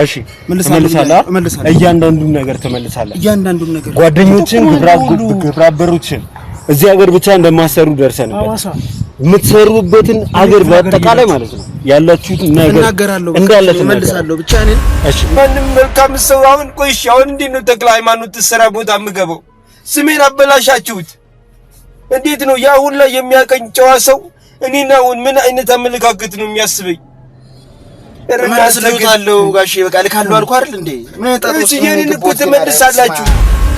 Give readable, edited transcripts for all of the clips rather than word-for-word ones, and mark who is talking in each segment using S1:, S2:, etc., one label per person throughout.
S1: እሺ መልሳለሁ እያንዳንዱን ነገር ተመልሳለህ ጓደኞችን ግብራበሮችን እዚህ ሀገር ብቻ እንደማሰሩ ደርሰንበት የምትሰሩበትን ሀገር በአጠቃላይ ማለት ነው ያላችሁት ነገር እንዳለ ተመልሳለሁ ብቻ ነኝ እሺ ማንም መልካም ሰው አሁን ቆይሽ አሁን እንዴት ነው ተክለ ሃይማኖት ተሰራ ቦታ የምገባው ስሜን አበላሻችሁት እንዴት ነው ያ ሁላ የሚያቀኝ ጨዋ ሰው እኔና ምን አይነት አመለካከት ነው የሚያስበኝ እረዳለሁ ጋሼ በቃ ልካለው አልኩ አይደል እንዴ ምን ታጥቶስ ይሄንን እኮ ተመልሳላችሁ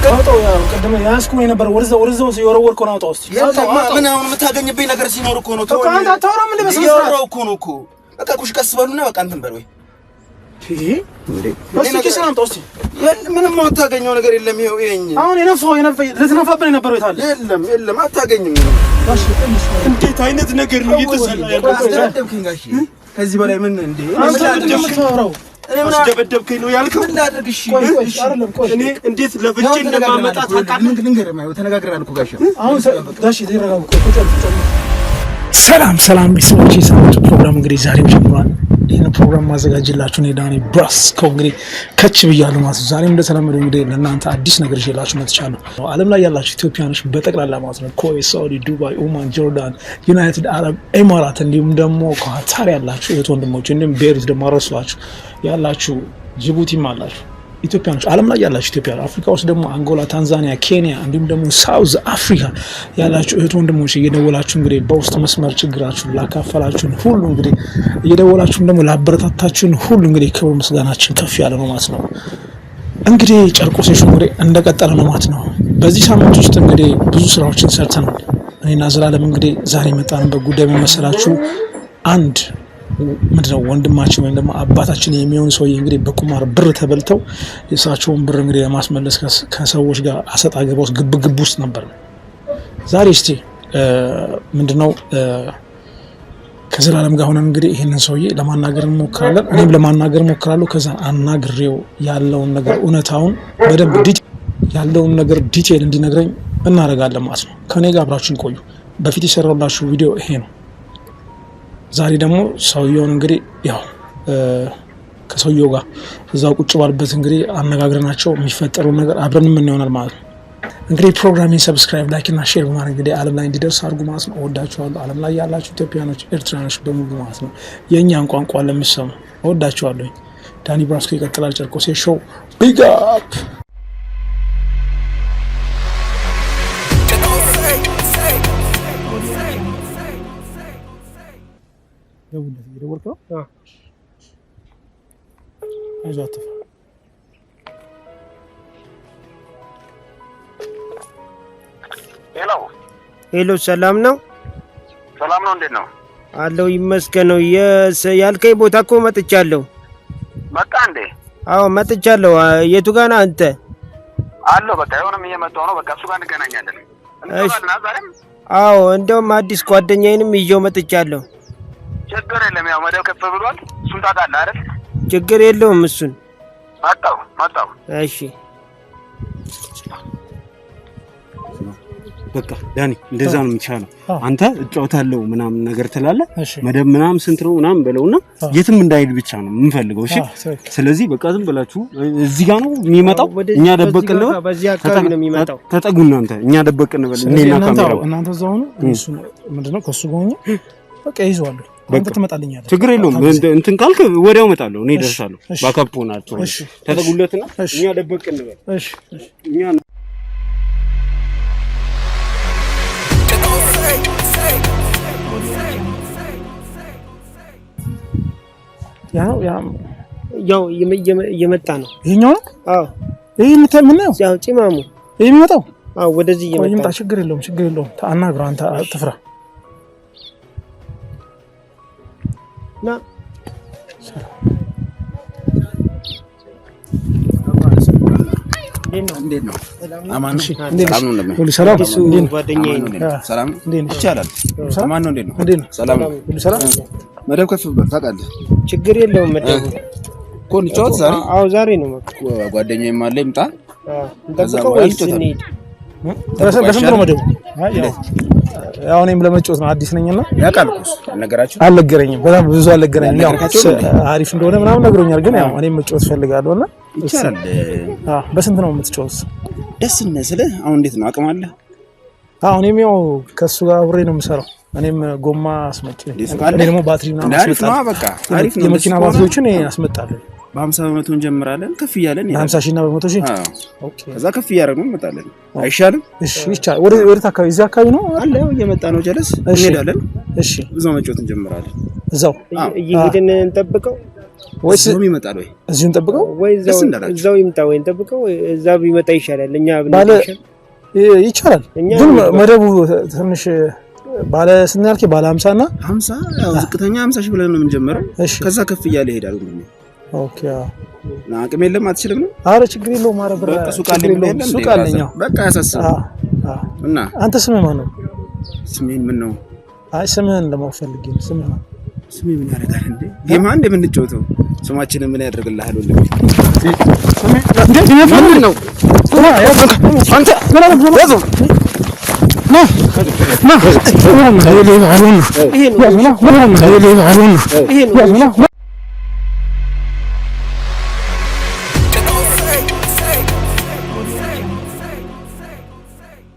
S1: ከመጣው ያው ቀደም ያስኩኝ ነበር ወርዘው ሲወረወርኩ ነው አውጣውስ ምን አሁን የምታገኝብኝ ነገር ሲኖር እኮ ነው ተው አንተ አታወራም እንዴ በስነ ስርዓት እኮ በቃ ኩሽ ቀስ በሉና በቃ እንትን በል ወይ እንዴ በስኪ ሰላም ተውስ ምንም አታገኘው ነገር የለም ይሄኝ አሁን የነፋው ለተነፋብኝ ነበር ወይ ታለ የለም አታገኝም እንዴት አይነት ነገር ነው እየተሰራ ያለው ጋሼ ከዚህ በላይ ምን እንዴ እንደምታወራው እኔ ምን አስደበደብከኝ ነው ያልከው እንዳደርግሽ እኔ እንዴት ለብቻ እንደማመጣት ታውቃለህ ልንገርህ ማይው ተነጋግረናል እኮ ጋሼ አሁን ጋሼ ተረጋጉ ሰላም ቢስሞች የሰሙት ፕሮግራም እንግዲህ ዛሬም ጀምሯል ይሄን ፕሮግራም ማዘጋጅላችሁ ነው ዳኒ ብራስኮ እንግዲህ ከች ብያለሁ ማለት ዛሬም እንደተለመደው እንግዲህ ለእናንተ አዲስ ነገር ይዤላችሁ መጥቻለሁ ዓለም ላይ ያላችሁ ኢትዮጵያኖች በጠቅላላ ማለት ነው ኩዌት ሳውዲ ዱባይ ኦማን ጆርዳን ዩናይትድ አረብ ኤሚሬት እንዲሁም ደግሞ ኳታር ያላችሁ ወንድሞች እንዲሁም ቤሩት ደግሞ አረሷችሁ ያላችሁ ጅቡቲም አላችሁ ኢትዮጵያኖች ዓለም ላይ ያላችሁ ኢትዮጵያ አፍሪካ ውስጥ ደግሞ አንጎላ ታንዛኒያ ኬንያ እንዲሁም ደግሞ ሳውዝ አፍሪካ ያላችሁ ወንድሞች እየደወላችሁ እንግዲህ በውስጥ መስመር ችግራችሁን ላካፈላችሁን ሁሉ እንግዲህ እየደወላችሁ ደግሞ ላበረታታችሁን ሁሉ እንግዲህ ክብር ምስጋናችን ከፍ ያለ ነው ማለት ነው እንግዲህ ጨርቆስ እንግዲህ እንደቀጠለ ነው ማለት ነው በዚህ ሳምንት ውስጥ እንግዲህ ብዙ ስራዎችን ሰርተናል እኔና ዘላለም እንግዲህ ዛሬ መጣንበት ጉዳይ መመሰላችሁ አንድ ምንድነው ወንድማችን ወይም ደግሞ አባታችን የሚሆን ሰው እንግዲህ በቁማር ብር ተበልተው የሳቸውን ብር እንግዲህ ለማስመለስ ከሰዎች ጋር አሰጣ ገባው ግብግብ ውስጥ ነበር ዛሬ እስቲ ምንድነው ከዘላለም ጋር ሆነን እንግዲህ ይሄንን ሰውዬ ለማናገር እንሞክራለን እኔም ለማናገር ሞክራለሁ ከዛ አናግሬው ያለውን ነገር እውነታውን በደንብ ያለውን ነገር ዲቴል እንዲነግረኝ እናደርጋለን ማለት ነው ከኔ ጋር አብራችሁን ቆዩ በፊት የሰራሁላችሁ ቪዲዮ ይሄ ነው ዛሬ ደግሞ ሰውየውን እንግዲህ ያው ከሰውየው ጋር እዛው ቁጭ ባልበት እንግዲህ አነጋግረናቸው የሚፈጠረው ነገር አብረን ምን ይሆናል ማለት ነው እንግዲህ ፕሮግራሚን ሰብስክራይብ ላይክ እና ሼር በማድረግ እንግዲህ ዓለም ላይ እንዲደርስ አድርጉ ማለት ነው እወዳችኋለሁ ዓለም ላይ ያላችሁ ኢትዮጵያኖች ኤርትራኖች በሙሉ ማለት ነው የኛን ቋንቋ ለምትሰሙ እወዳችኋለሁ ዳኒ ብራስኮ ይቀጥላል ጨርቆስ ሾው ቢግ አፕ يدورك اجات ሄሎ ሰላም ነው እንዴት ነው አለው ይመስገነው ያልከኝ ቦታ እኮ መጥቻለሁ መጣ እንዴ አዎ መጥቻለሁ የቱ ጋር ነህ አንተ አለው በቃ የሆነም እየመጣው ነው በቃ እሱ ጋር እንገናኛለን እንተባልና ዛሬም አዎ እንደውም አዲስ ጓደኛዬንም ይዤው መጥቻለሁ ችግር የለም ያው መደብ ከፍ ብሏል እሱን ታውቃለህ አይደል ችግር የለውም እሱን መጣው እሺ
S2: በቃ ዳኒ እንደዛ ነው የሚቻለው አንተ እጫውታለሁ ምናምን ነገር ትላለህ መደብ ምናምን ስንት ነው ምናምን በለውና የትም እንዳይል ብቻ ነው የምንፈልገው እሺ ስለዚህ በቃ ዝም ብላችሁ እዚህ ጋር ነው የሚመጣው እኛ ደበቅን ነው
S1: በዚህ አካባቢ ነው የሚመጣው
S2: ተጠጉና አንተ እኛ ደበቅን በል እኔና ካሜራው
S1: እናንተ እዛው ነው እሱ ምንድነው ከሱ ጋር ሆኜ በቃ ይዟለሁ አንተ ትመጣልኛለህ
S2: ችግር የለውም እንትን ካልክ ወዲያው እመጣለሁ እኔ ደርሳለሁ ባካፕ ሆናችሁ ተጠጉለትና እኛ ደበቅን በል እሺ እኛ
S1: ያው እየመጣ ነው
S2: ይሄኛው
S1: አዎ
S2: ይሄ ምን ነው
S1: ያው ጭማሙ
S2: ይሄ የሚመጣው
S1: አዎ ወደዚህ
S2: ይመጣ ችግር የለውም አናግረው አንተ አትፍራ ና
S3: እንዴት ነው አማን ነው
S2: ሰላም
S1: ጓደኛዬ
S3: ሰላም ይቻላል አማን ነው እንዴት ነው ሰላም
S2: ሰላም
S3: መደብ ከፍ ብሎ ታውቃለህ
S1: ችግር የለውም መደብ
S3: ኮን ቻው ዛሬ
S1: አዎ ዛሬ ነው
S3: ጓደኛዬ ማለ ይምጣ
S1: እንጠብቀው ወይስ እንሂድ ለስንት ነው መደቡ? ያው እኔም ለመጫወት ነው አዲስ ነኝና
S3: ያቃልኩስ አልነገራችሁ
S1: አልነገረኝም። በጣም ብዙ አልነገረኝም። ያው አሪፍ እንደሆነ ምናምን ነግሮኛል። ግን ያው እኔም መጫወት ፈልጋለሁና
S3: ይቻላል።
S1: በስንት ነው የምትጫወት?
S3: ደስ ይመስልህ? አሁን እንዴት ነው አቅም አለ?
S1: እኔም ያው ከሱ ጋር አብሬ ነው የምሰራው። እኔም ጎማ አስመጪ ነኝ። እኔ ደግሞ ባትሪ ምናምን አስመጣለሁ።
S3: በቃ አሪፍ ነው።
S1: የመኪና ባትሪዎችን አስመጣለሁ።
S3: በ50% እንጀምራለን። ከፍ እያለን
S1: 50 ሺህ እና በ100 ሺህ
S3: ኦኬ። ከዛ ከፍ እያደረግን እንመጣለን። አይሻልም?
S1: እሺ ይቻላል። ወደ አካባቢ እዚህ አካባቢ ነው አለ
S3: እየመጣ ነው ጀለስ እንሄዳለን።
S1: እሺ
S3: እዛው መጫወት እንጀምራለን።
S1: እዛው
S4: እየሄድን እንጠብቀው
S1: ወይስ
S3: እዛው ይመጣል ወይ
S1: እዚሁ እንጠብቀው
S4: ወይ እዛው ይምጣ ወይ እንጠብቀው ወይ እዛ ቢመጣ ይሻላል። እኛ
S1: ይቻላል። ግን መደቡ ትንሽ ባለ ስንት ያልከኝ? ባለ 50 እና
S3: 50 ያው ዝቅተኛ 50 ሺህ ብለን ነው የምንጀምረው። ከዛ ከፍ እያለ ይሄዳል።
S1: ኦኬ
S3: አቅም የለም አትችልም ነው?
S1: ኧረ ችግር የለውም። ኧረ ብር
S3: ሱቅ አለኝ። በቃ ያሳስብ እና
S1: አንተ ስምህ ማን ነው?
S3: ስሜን ምን ነው?
S1: አይ ስምህን ለማወቅ ፈልጌ ነው። ስምህ ነው?
S3: ስሜ ምን ያደርጋል እንዴ? ጌማ እንደ ምን እንጫወተው? ስማችንን ምን ያደርግልሃል? ወንድሜ
S1: ስሜ እንዴ ምንድን ነው? አንተ ምን አለ ነው ያዘው ነው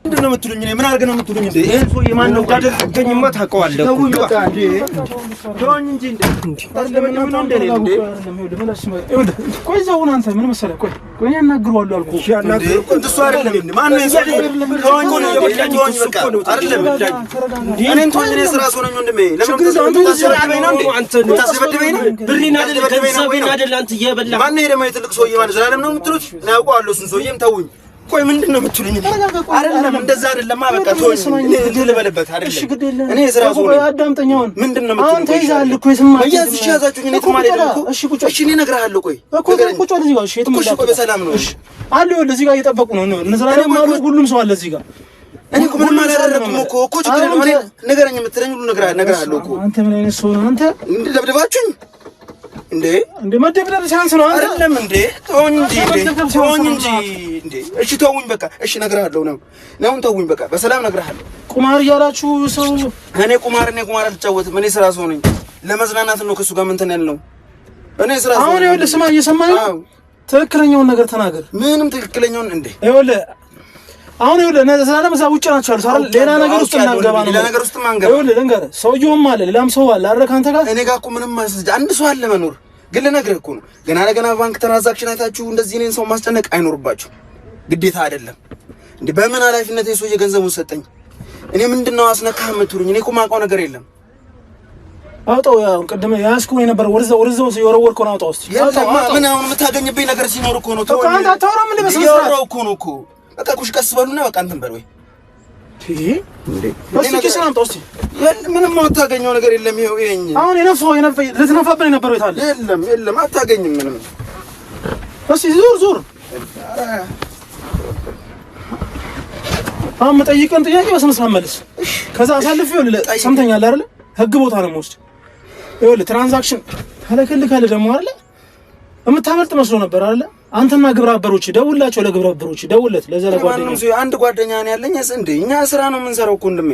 S3: ምንድነው የምትሉኝ? እኔ ምን አድርገህ ነው የምትሉኝ እንዴ? ይሄን ሰው የማን ነው ታደርገኝማ? ታውቀዋለህ እኮ በቃ እንዴ ተወኝ እንጂ እንዴ ታለምን ነው እንዴ እንዴ
S1: ቆይ እዛውን አንተ ምን መሰለህ? ቆይ እኔ አናግረዋለሁ አልኩህ።
S3: እሺ አናግረው እኮ እንደሱ አይደለም እንዴ? ማን ነው ይሰው? ተወኝ ነው ተወኝ በቃ አይደለም እንዴ? እኔን ተወኝ። እኔ ስራ ሰው ነኝ ወንድሜ። ለምን ታስበድበኝ ነው እንዴ? አንተ ታስበድበኝ ነው? ብሪን አይደል ገንዘቤን አይደል አንተ እየበላ ማን ነው ደግሞ የትልቅ ሰውዬ ማለት ዘላለም ነው የምትሉት? እኔ አውቀዋለሁ እሱን ሰውዬም ተውኝ። ቆይ ምንድነው የምትሉኝ? አይደለም እንደዛ አይደለም። በቃ ተወኝ። እኔ ልበልበት አይደለም። እኔ ስራ ሰው ነኝ።
S1: አዳምጠኛውን
S3: ምንድነው የምትሉኝ?
S1: አንተ ይዛል እኮ የስማት
S3: በያዝ ያዛችሁኝ። እኔ ተማሪ አይደለም እኮ። እሺ እኔ እነግርሃለሁ። ቆይ
S1: እኮ ቁጭ ወደ እዚህ ጋር እሺ የትም
S3: ቆይ በሰላም ነው። እሺ
S1: አለ ወደ እዚህ ጋር እየጠበቁ ነው። ለዘላለም ማለት ሁሉም ሰው አለ እዚህ ጋር።
S3: እኔ እኮ ምንም አላደረኩም እኮ ችግር የለውም። እኔ ንገረኝ የምትለኝ ሁሉ እነግርሃለሁ እኮ።
S1: አንተ ምን አይነት ሰው ነህ አንተ?
S3: እንደደብደባችሁኝ እንዴ መደብደብ ሲያንስ ነው አይደለም እንዴ? ተወኝ እንጂ እንዴ እሺ ተውኝ በቃ እሺ እነግርሃለሁ ነው ተውኝ በቃ በሰላም እነግርሃለሁ።
S1: ቁማር እያላችሁ ሰው
S3: እኔ ቁማር አልጫወትም። እኔ ስራ ሰው ነኝ። ለመዝናናት ነው ከሱ ጋር እንትን ያልነው። እኔ ስራ ሰው
S1: አሁን ይኸውልህ ስማ እየሰማኝ ነው። ትክክለኛውን ነገር ተናገር።
S3: ምንም ትክክለኛውን እንዴ
S1: አሁን ይኸውልህ ዘላለም እዛ ውጭ ናቸው አሉት አይደል? ሌላ ነገር ውስጥ እናንገባ ነው።
S3: ሌላ ነገር ውስጥ ማንገባ
S1: ይኸውልህ ልንገርህ፣ ሰውየውም አለ ሌላም ሰው አለ አይደል? ካንተ ጋር
S3: እኔ ጋር እኮ ምንም አንድ ሰው አለ መኖር ግን ልነግርህ እኮ ነው። ገና ባንክ ትራንዛክሽን አይታችሁ እንደዚህ እኔን ሰው ማስጨነቅ አይኖርባችሁ። ግዴታ አይደለም እንዴ? በምን ኃላፊነት የሰው የገንዘቡን ሰጠኝ? እኔ ምንድነው አስነካህ የምትሉኝ? እኔ እኮ የማውቀው ነገር የለም።
S1: አውጣው። ያው ቅድም ያስኩኝ ነበር ወደዛው የወረወርከው ነው። አውጣው እስቲ።
S3: ምን አሁን የምታገኝብኝ ነገር ሲኖር እኮ ነው።
S1: ተው አንተ አታወራም እንደ በስመ አብ
S3: ያወራው እኮ ነው እኮ። በቃ ኩሽ ቀስ በሉና በቃ እንትን በል ወይ
S1: እንዴ እስኪ ኪስህን አምጣው እስቲ።
S3: ምንም የምታገኘው ነገር የለም። ይኸው ይሄኝ
S1: አሁን ልትነፋብን የነበረው የት አለ?
S3: የለም አታገኝም ምንም።
S1: እስኪ ዞር አሁን የምጠይቅህን ጥያቄ በስነ ስርዓት መልስ። ከዛ አሳልፍ። ይኸውልህ ሰምተኛል አይደል? ህግ ቦታ ነው የምወስድ። ይኸውልህ ትራንዛክሽን ካለ ደግሞ አይደል የምታመልጥ መስሎ ነበር አይደል? አንተና ግብረ አበሮች ደውላቸው። ለግብረ አበሮች ደውለት። ለዘለ ጓደኛ
S3: አንድ ጓደኛ ነው ያለኝ። እንዴ እኛ ስራ ነው የምንሰራው እኮ ወንድሜ።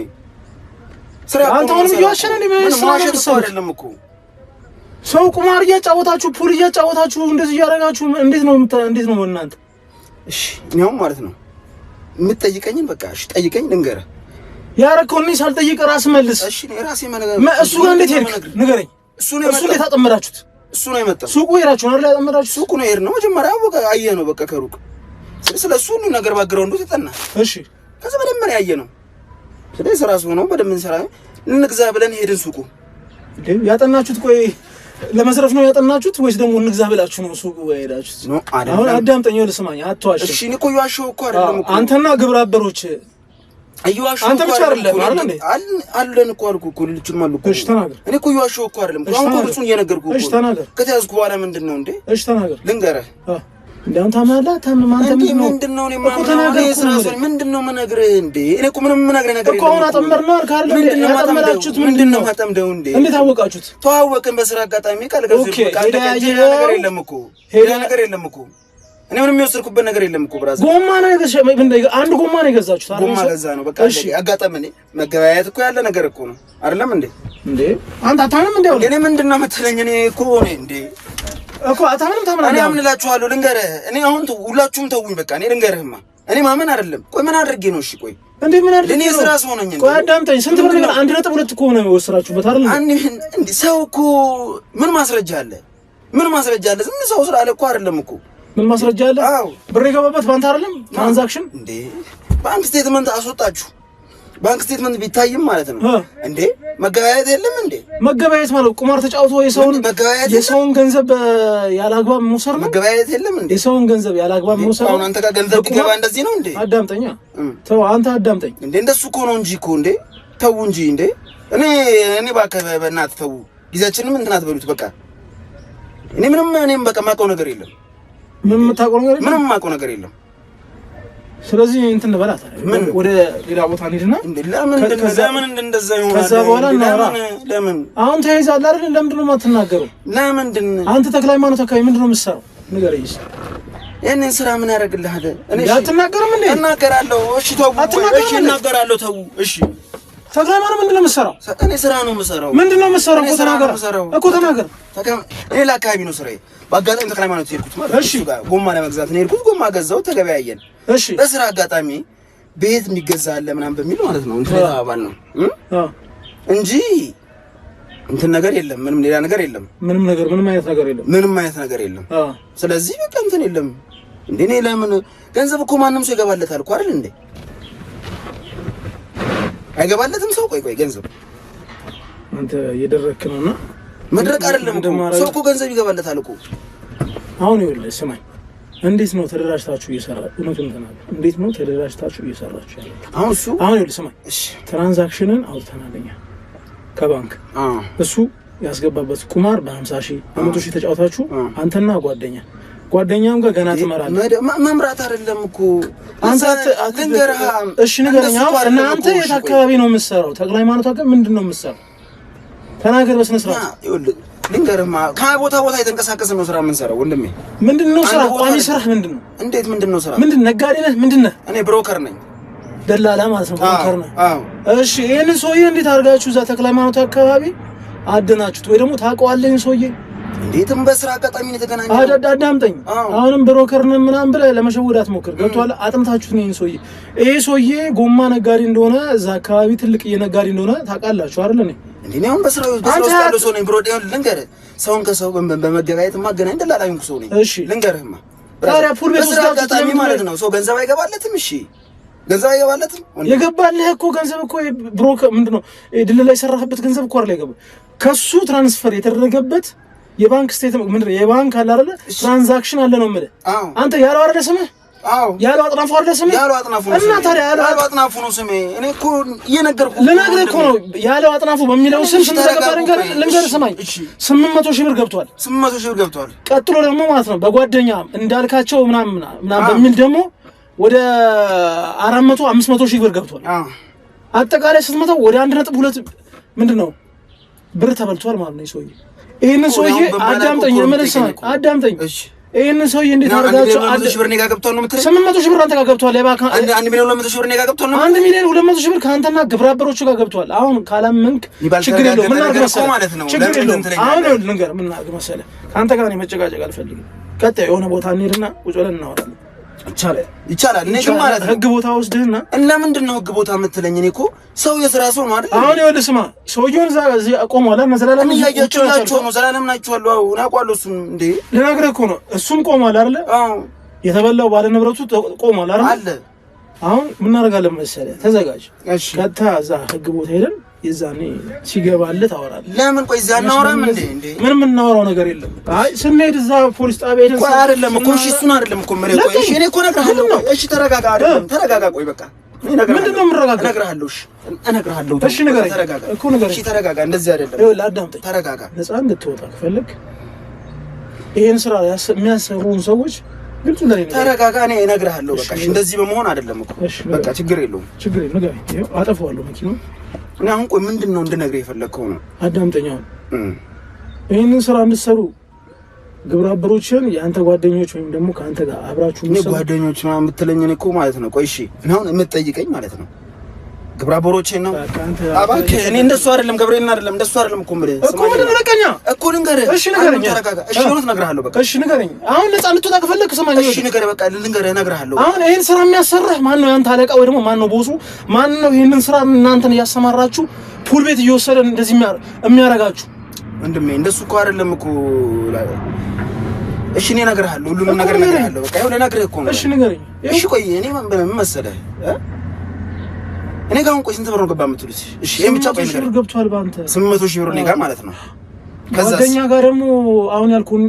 S3: ስራ
S1: አንተ አሁን እየዋሸን ነው። ምን
S3: ማሸት ሰው አይደለም እኮ።
S1: ሰው ቁማር እያጫወታችሁ ፑል እያጫወታችሁ እንደዚህ እያደረጋችሁ እንዴት ነው እናንተ?
S3: እሺ እኛው ማለት ነው የምትጠይቀኝን በቃ እሺ ጠይቀኝ ልንገርህ።
S1: ያረከውኝ ሳልጠይቅ ራስ መልስ።
S3: እሺ እኔ ራሴ
S1: እሱ ጋር እንዴት ሄድክ ንገረኝ። እሱ እንዴት አጠመዳችሁት?
S3: እሱ ነው የመጣው።
S1: ሱቁ ሄዳችሁ ነው አይደል? ያጠመዳችሁ
S3: ሱቁ ነው ሄድ ነው መጀመሪያ በቃ አየህ ነው በቃ ከሩቅ ስለሱ ሁሉ ነገር ባግራውንዱ ተጠና።
S1: እሺ
S3: ከዛ በደንብ ያየህ ነው። ስለዚህ ስራ ሰው ነው በደንብ እንሰራ እንግዛ ብለን ሄድን ሱቁ።
S1: ያጠናችሁት ቆይ ለመዝረፍ ነው ያጠናችሁት ወይስ ደግሞ እንግዛ ብላችሁ ነው ሱቁ ሄዳችሁት?
S3: ነው አይደል?
S1: አሁን አዳምጠኝ ልስማኝ፣ አትዋሽ።
S3: እሺ እኔ እኮ እየዋሸሁ እኮ አይደለም እኮ
S1: አንተና ግብረ አበሮች
S3: እየዋሸሁ
S1: አንተ ብቻ አይደለም አይደል?
S3: አለን እኮ አልኩ እኮ ልጅም አሉ እኮ።
S1: እሺ ተናገር።
S3: እኔ እኮ እየዋሸሁ እኮ አይደለም እኮ አሁን እሱን እየነገርኩህ እኮ።
S1: እሺ ተናገር።
S3: ከተያዝኩ በኋላ ምንድነው እንዴ?
S1: እሺ ተናገር።
S3: ልንገርህ
S1: እንደውም ታማላ ታም አንተ
S3: ምንድነው እኔ ምንድነው የምነግርህ እንዴ? እኔ እኮ ምንም የምነግርህ ነገር የለም
S1: እኮ። አሁን አጠመርነው አይደል? ያጠመራችሁት ምንድነው?
S3: ማጠምደው እንዴ?
S1: እንዴት አወቃችሁት?
S3: ተዋወቅን በስራ አጋጣሚ ቃል ገዝኩ። ቃል ነገር የለም እኮ ሄዳ ነገር የለም እኮ እኔ ምንም የሚወስድኩበት ነገር የለም እኮ ብራዘር።
S1: ጎማ ነው አንድ ጎማ ነው የገዛችሁት አይደል?
S3: ጎማ ገዛ ነው በቃ። እሺ አጋጣሚ እኔ መገበያየት እኮ ያለ ነገር እኮ ነው አይደለም እንዴ?
S1: አንተ አታምንም እንዴ?
S3: እኔ ምንድነው የምትለኝ? እኔ እኮ እንዴ
S1: እኮ አታምንም ታምናለህ?
S3: እኔ አምንላችኋለሁ። ልንገርህ እኔ አሁን ሁላችሁም ተውኝ በቃ። እኔ ልንገርህማ እኔ ማመን አይደለም። ቆይ ምን አድርጌ ነው? እሺ ቆይ
S1: እንዴ ምን አድርጌ
S3: እኔ ስራ ሰው ነኝ።
S1: ቆይ አዳምጠኝ። ስንት ብር ነገር 1.2 እኮ ነው የወሰራችሁበት አይደል?
S3: እንዴ ሰው እኮ ምን ማስረጃ አለ? ምን ማስረጃ አለ? ዝም ሰው ስላለ እኮ አይደለም እኮ። ምን ማስረጃ አለ? ብር የገባበት ባንተ አይደለም ትራንዛክሽን እንዴ? ባንክ ስቴትመንት አስወጣችሁ። ባንክ ስቴትመንት ቢታይም ማለት ነው እንዴ? መገበያየት የለም እንዴ? መገበያየት ማለት ቁማር ተጫውቶ የሰውን ገንዘብ ያላግባብ መውሰድ ነው። መገበያየት የለም እንዴ? የሰውን ገንዘብ ያላግባብ መውሰድ ነው። አንተ ጋር ገንዘብ ቢገባ እንደዚህ ነው እንዴ? አዳምጠኛ ተው፣ አንተ አዳምጠኝ እንዴ። እንደሱ እኮ ነው እንጂ እኮ እንዴ። ተው እንጂ እንዴ። እኔ በእናትህ ተው፣ ጊዜያችንም እንትን አትበሉት በቃ። እኔም በቃ የማውቀው ነገር የለም። ምንም የማውቀው ነገር የለም። ስለዚህ እንትን በላት ወደ ሌላ ቦታ እንሂድና ለምን እንደዛ ይሆናል? ከዛ በኋላ እናወራ። ለምን አሁን ተይዛለህ አይደል? ለምንድን ነው የማትናገረው? ለምንድን አንተ ተክለ ሃይማኖት አካባቢ ምንድን ነው የምትሰራው? ንገረኝ። ይሄንን ስራ ምን ያደርግልሃል? እኔ አትናገርም እንዴ? እናገራለሁ። እሺ ተው። እሺ እናገራለሁ። ተው። እሺ ተክለ ሃይማኖት ምንድን ነው የምትሰራው? እኔ ስራ ነው የምሰራው። ምንድን ነው የምትሰራው? እኮ ተናገር። እኔ ለአካባቢ ነው ስራዬ። በአጋጣሚ ተክለ ሃይማኖት ሄድኩት ማለት እሺ፣ ጎማ ለመግዛት ነው ሄድኩት። ጎማ ገዛው፣ ተገበያየን። እሺ በስራ አጋጣሚ ቤት የሚገዛ አለ ምናምን በሚል ማለት ነው እንትን ተባባል ነው እንጂ እንትን ነገር የለም። ምንም ሌላ ነገር የለም። ምንም አይነት ነገር የለም። ስለዚህ በቃ እንትን የለም እንዴ። እኔ ለምን ገንዘብ እኮ ማንም ሰው ይገባለታል እኮ አይደል እንዴ? አይገባለትም ሰው። ቆይ ገንዘብ አንተ እየደረክ ነውና መድረቅ አይደለም እኮ ሰው እኮ ገንዘብ ይገባለታል እኮ። አሁን ይኸውልህ ስማኝ፣ እንዴት ነው ተደራጅታችሁ እየሰራችሁ? እውነቱን ተናገር። እንዴት ነው ተደራጅታችሁ እየሰራችሁ ያለው? አሁን ይኸውልህ ስማኝ፣ ትራንዛክሽንን አውጥተናል እኛ ከባንክ። እሱ ያስገባበት ቁማር በ50 ሺህ 100 ሺህ ተጫውታችሁ አንተና ጓደኛም ጋር ገና ትመራለህ። መምራት አይደለም እኮ አንተ ልንገርህ። እሺ ንገረኝ። እናንተ የት አካባቢ ነው የምትሰራው? ተክለ ሃይማኖት አካባቢ ምንድን ነው የምትሰራው? ተናገር በስነ ስርዓት። ይኸውልህ ልንገርህማ፣ ከቦታ የተንቀሳቀስን ነው ስራ የምንሰራው ወንድሜ። ምንድነው ስራ? ቋሚ ስራ ምንድነው? እንዴት ምንድነው ስራ? ነጋዴ ነህ? ምንድነህ? እኔ ብሮከር ነኝ። ደላላ ማለት ነው። ብሮከር ነህ? እሺ ይሄንን ሰውዬ እንዴት አድርጋችሁ እዛ ተክለ ሃይማኖት አካባቢ አደናችሁት? ወይ ደግሞ ታውቀዋለህ ይሄን ሰውዬ? እንዴትም በስራ አጋጣሚ ነው የተገናኘው። አዳምጠኝ። አሁንም ብሮከር ነህ ምናምን ብለህ ለመሸወድ አትሞክር። ገብቶሃል? አጥንታችሁት ነው ይሄን ሰውዬ። ይሄ ሰውዬ ጎማ ነጋዴ እንደሆነ እዛ አካባቢ ትልቅ የነጋዴ እንደሆነ ታውቃላችሁ አይደል? እንዴ አሁን በስራው ያለው ሰው ነኝ ብሮ። ልንገርህ፣ ሰውን ከሰው በመገበያየት ማገናኝ ደላላዩን ሰው ነኝ። እሺ ልንገርህማ፣ ታዲያ ፑል ቤት ውስጥ አጋጣሚ ማለት ነው ሰው ገንዘብ አይገባለትም። እሺ ገንዘብ አይገባለትም። የገባልህ እኮ ገንዘብ እኮ ብሮክ ምንድነው ድል ላይ ሰራህበት ገንዘብ እኮ አይደል የገባው፣ ከሱ ትራንስፈር የተደረገበት የባንክ ስቴትመንት ምንድነው የባንክ አለ አይደል? ትራንዛክሽን አለ ነው የምልህ። አንተ ያለው አይደል ስምህ? ያለው አጥናፉ አይደል ስምህ? ያለው አጥናፉ ነው። እና ታዲያ ያለው አጥናፉ ነው ስሜ። እኔ እኮ ልነግርህ እኮ ነው ያለው አጥናፉ በሚለው ስም ስንት ተገባ ልንገርህ። ስማኝ፣ 800 ሺህ ብር ገብቷል። 800 ሺህ ብር ገብቷል። ቀጥሎ ደግሞ ማለት ነው በጓደኛ እንዳልካቸው ምናምን በሚል ደግሞ ወደ 400 500 ሺህ ብር ገብቷል። አጠቃላይ ስትመታው ወደ 1.2 ምንድነው ብር ተበልቷል ማለት ነው ሰውዬ። ይሄንን ሰውዬ አዳምጠኝ፣ አዳምጠኝ። ይሄንን ሰውዬ እንዴት አድርጋችሁ 1 ሺህ ብር እኔ ጋር ገብቷል ነው የምትለኝ? 800 ሺህ ብር አንተ ጋር ገብቷል። 1 ሚሊዮን 200 ሺህ ብር እኔ ጋር ገብቷል ነው? 1 ሚሊዮን 200 ሺህ ብር ከአንተና ግብረ አበሮቹ ጋር ገብቷል። አሁን ካላመንክ ችግር የለውም። ምን አድርገህ መሰለህ ማለት ነው። ችግር የለውም። አሁን ልንገርህ፣ ምን አድርገህ መሰለህ፣ ከአንተ ጋር እኔ መጨቃጨቅ አልፈልግም። ቀጣይ የሆነ ቦታ እንሄድና ቁጭ ብለን እናወራለን። ይቻላል። እኔ ግን ማለት ህግ ቦታ ወስድህና እና ምንድነው ህግ ቦታ የምትለኝ? እኔ እኮ ሰው የሥራ ሰው ነው አይደል? አሁን ይኸውልህ ስማ፣ ሰውዬውን እዚህ ቆሟል እና ዘላለም እያያችሁላችሁ ነው። ዘላለም ናችኋለሁ። አዎ እናውቀዋለሁ። እሱን እንዴ ልነግርህ እኮ ነው። እሱም ቆሟል አይደል? አዎ የተበላው ባለ ንብረቱ ቆሟል አይደል? አለ። አሁን ምን እናደርጋለን መሰለህ? ተዘጋጅ። እሺ ቀጥታ እዛ ህግ ቦታ ሄደን የዛኔ ሲገባልህ ታወራለህ። ለምን ቆይ እዛ እናወራም እንዴ? ምን የምናወራው ነገር የለም። አይ ስንሄድ እዛ ፖሊስ ጣቢያ ሄደን ቆይ አይደለም እኮ እሺ፣ እሱን አይደለም እኮ መሬ ቆይ እሺ፣ እኔ እኮ እነግርሃለሁ። እሺ ተረጋጋ። አይደለም ተረጋጋ። ቆይ በቃ ምንድነው የምረጋጋው? እነግርሃለሁ። እሺ እነግርሃለሁ። እሺ ንገረኝ እኮ ንገረኝ። እሺ ተረጋጋ። እንደዚህ አይደለም። ይኸውልህ አዳምጠኝ። ተረጋጋ። ነፃ እንድትወጣ ከፈለክ ይሄን ስራ የሚያሰሩን ሰዎች ግልጽ ለኔ ነው። ተረጋጋ። እኔ እነግርሃለሁ። በቃ እሺ፣ እንደዚህ በመሆን አይደለም እኮ በቃ ችግር የለውም። ችግር የለውም። ንገረኝ። ይኸው አጠፋዋለሁ መኪናው። እኔ አሁን ቆይ ምንድነው እንድነግርህ የፈለከው ነው? አዳምጠኝ። አሁን ይሄንን ስራ እንድትሰሩ
S1: ግብረ አበሮችን የአንተ ጓደኞች ወይም ደግሞ ከአንተ ጋር አብራችሁ
S3: ነው ጓደኞች ምናምን የምትለኝ እኮ ማለት ነው። ቆይ እሺ አሁን የምትጠይቀኝ ማለት ነው ግብረ አበሮቼን ነው አባክ እኔ እንደሱ አይደለም ገብሬና አይደለም እንደሱ አይደለም እኮ ማለት
S1: እኮ ምን ለቀኛ
S3: እኮ ልንገርህ
S1: እሺ ንገረኝ
S3: እሺ እውነት እነግርሃለሁ በቃ
S1: እሺ ንገረኝ አሁን ነፃ ልትወጣ ከፈለክ ስማኝ
S3: እሺ ንገረኝ በቃ ልንገርህ እነግርሃለሁ
S1: አሁን ይሄን ስራ የሚያሰራህ ማን ነው ያንተ አለቃ ወይ ደግሞ ማን ነው ቦሱ ማን ነው ይሄንን ስራ እናንተን ያሰማራችሁ ፑል ቤት እየወሰደ እንደዚህ የሚያረጋችሁ
S3: ወንድሜ እንደሱ እኮ አይደለም እኮ እሺ እኔ እነግርሃለሁ ሁሉንም ነገር እነግርሃለሁ በቃ ይሁን እነግርህ እኮ ነው
S1: እሺ ንገረኝ
S3: እሺ ቆይ እኔ ምን መሰለህ እኔ ጋር ቆይ ስንት ብር ነው ገባ የምትሉት እሺ ይሄን ብቻ ቆይ
S1: ነገር ገብቷል ባንተ
S3: 800,000 ብር እኔ ጋር ማለት ነው
S1: ከዛኛ ጋር ደግሞ አሁን ያልኩን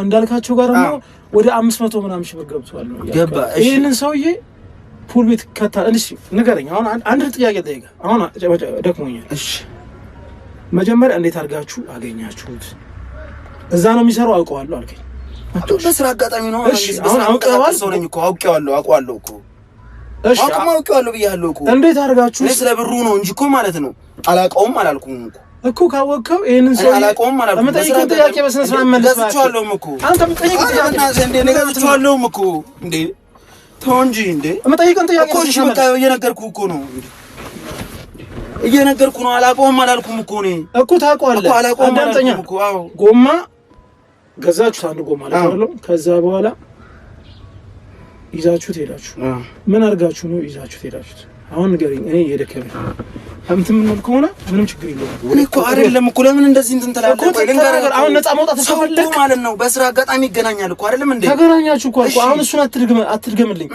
S1: እንዳልካቸው ጋር ደግሞ ወደ 500 ምናምን ሺህ ብር ገብቷል ነው
S3: ገባ
S1: ይሄንን ሰውዬ ፑል ቤት ከታ እሺ ንገረኝ አሁን አንድ ጥያቄ ጠይቀህ አሁን ደክሞኛል እሺ መጀመሪያ እንዴት አድርጋችሁ አገኛችሁት እዛ ነው የሚሰራው አውቀዋለሁ አልከኝ
S3: በስራ አጋጣሚ ነው
S1: እሺ አሁን አውቀዋል
S3: ሰው ነኝ እኮ አውቀዋለሁ እኮ እሺ አውቀዋለሁ ብያለሁ እኮ
S1: እንዴት አድርጋችሁ
S3: ስለ ብሩ ነው እንጂ እኮ ማለት ነው አላውቀውም አላልኩም
S1: እኮ ካወቀው ይሄንን ሰው
S3: አላውቀውም አላልኩም
S1: መጠየቅ ጥያቄ በስነ ስርዓት መልስባችሁ
S3: እኮ
S1: አንተ መጠየቅ ጥያቄ
S3: እንዴ ነገርቻለሁ እኮ እንዴ ተው እንጂ እንዴ
S1: መጠየቅን ጥያቄ
S3: እኮ እሺ በቃ እየነገርኩህ እኮ ነው እየነገርኩህ ነው አላውቀውም አላልኩም እኮ ነው
S1: እኮ ታውቀዋለህ አዳምጠኛ ጎማ ገዛችሁ አንድ ጎማ አላውቀው ከዛ በኋላ ይዛችሁት ሄዳችሁ ምን አድርጋችሁ ነው ይዛችሁት ሄዳችሁት አሁን ንገረኝ እኔ እየደከመኝ አንተም ምን ከሆነ ምንም ችግር የለውም
S3: እኔ እኮ አይደለም እኮ ለምን እንደዚህ እንትን ትላለህ
S1: ቆይ ልንገርህ አሁን ነፃ መውጣት ተፈለክ
S3: ማለት ነው በስራ አጋጣሚ ይገናኛል እኮ አይደለም እንዴ
S1: ተገናኛችሁ እኮ አሁን እሱን አትድገምልኝ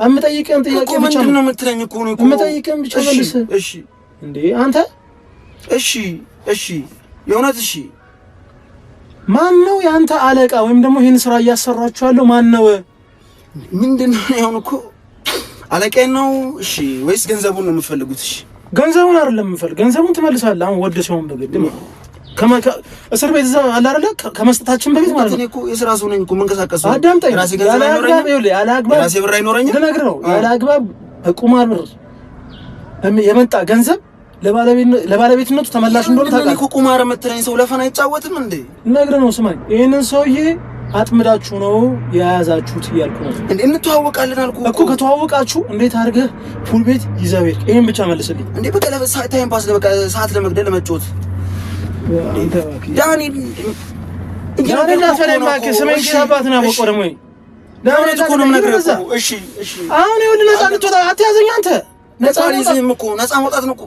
S1: እምጠይቅህን ጥያቄ ብቻ
S3: ምንድን ነው የምትለኝ እኮ ነው
S1: እምጠይቅህን ብቻ መልስ
S3: እሺ
S1: እንዴ አንተ
S3: እሺ የእውነት እሺ
S1: ማን ነው ያንተ አለቃ ወይም ደግሞ ይሄን ስራ እያሰራችሁ ያለው ማን ነው
S3: ምንድነው ያው እኮ አለቃዬ ነው እሺ ወይስ ገንዘቡን ነው የምትፈልጉት እሺ
S1: ገንዘቡን አይደለም የምፈልግ ገንዘቡን ትመልሳለህ አሁን ወደ ሰውም በግድም እስር ቤት እዛ አለ አይደለ ከመስጠታችን በፊት ማለት ነው
S3: እኔ እኮ የሥራ ሰው ነኝ እኮ መንቀሳቀስ ነው
S1: አዳምጠኝ
S3: ራሴ ገንዘብ አይኖረኝም
S1: ያለ አግባብ
S3: ራሴ ብር አይኖረኝም
S1: ልነግርህ ነው ያለ አግባብ በቁማር ብር የመጣ ገንዘብ ለባለቤትነቱ ተመላሽ እንደሆነ ታውቃለህ
S3: እኮ ቁማር የምትለኝ ሰው ለፈን አይጫወትም እንዴ
S1: ልነግርህ ነው ስማኝ ይሄንን ሰውዬ አጥምዳችሁ ነው የያዛችሁት እያልኩ ነው
S3: እንዴ እንተዋወቃለን አልኩ
S1: እኮ ከተዋወቃችሁ እንዴት አድርገህ ፑል ቤት ይዘህ ሄድክ ይሄን ብቻ መልስልኝ
S3: እንዴ በቃ ታይም ፓስ በቃ ሰዓት ለመግደል ለመጫወት ዳኒ
S1: ማክ ስሜን ኪሳባት ነው ወቆ ደግሞ
S3: ዳኒ እኮ ነው የምነግርህ እሺ
S1: አሁን ይኸውልህ ነፃ ልትወጣ አትያዘኝ አንተ
S3: ነፃ ልይዝህም እኮ ነፃ መውጣት ነው እኮ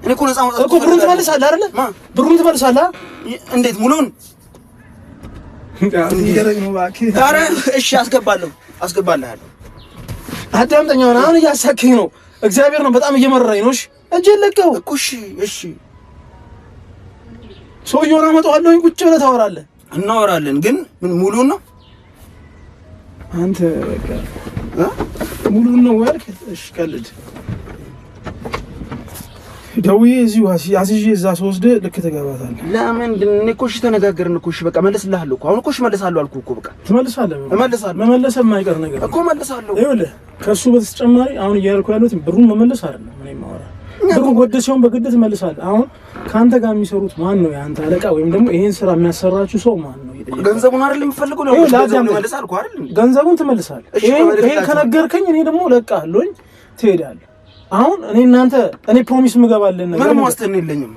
S3: እኔ እኮ ነፃ መውጣት
S1: እኮ ብሩን ትመልሳለህ አይደለ ብሩን ትመልሳለህ
S3: እንዴት ሙሉን
S1: ይደረግ ነው እባክህ
S3: ኧረ እሺ አስገባለሁ
S1: አዳምጠኝ አሁን እያሳከኝ ነው እግዚአብሔር ነው በጣም እየመረረኝ ነው እሺ እጄን ለቀው
S3: እኮ እሺ
S1: ሰውዬውን አመጣዋለሁኝ ቁጭ ብለህ ታወራለህ
S3: እናወራለን ግን ምን ሙሉን ነው
S1: አንተ በቃ ሙሉን ነው ያልክ እሺ ቀልድ ደውዬ እዚሁ አስይዤ እዛ ስወስድ ልክ ተገባታለህ
S3: ለምንድን ነው እኮ እሺ ተነጋገርን እኮ እሺ በቃ መልስልሃለሁ እኮ አሁን እኮ እሺ መልሳለሁ አልኩህ እኮ በቃ
S1: ትመልሳለህ መመለስ የማይቀር ነገር
S3: እኮ መልሳለሁ
S1: ይኸውልህ ከሱ በተጨማሪ አሁን እያልኩ ያለሁት ብሩን መመለስ አይደለም እኔ ማወራ ብሩን ወደ ሲሆን በግድ ትመልሳለህ አሁን ካንተ ጋር የሚሰሩት ማን ነው ያንተ አለቃ ወይም ደግሞ ይሄን ስራ የሚያሰራችሁ ሰው ማን ነው
S3: ገንዘቡን አይደል የምፈልገው ነው ገንዘቡን መልሳልኩ አይደል
S1: ገንዘቡን ትመልሳለህ ይሄን ከነገርከኝ እኔ ደግሞ ለቃለሁኝ ትሄዳለህ አሁን እኔ ፕሮሚስ ምገባለን ነገር
S3: ምንም ዋስትና የለኝም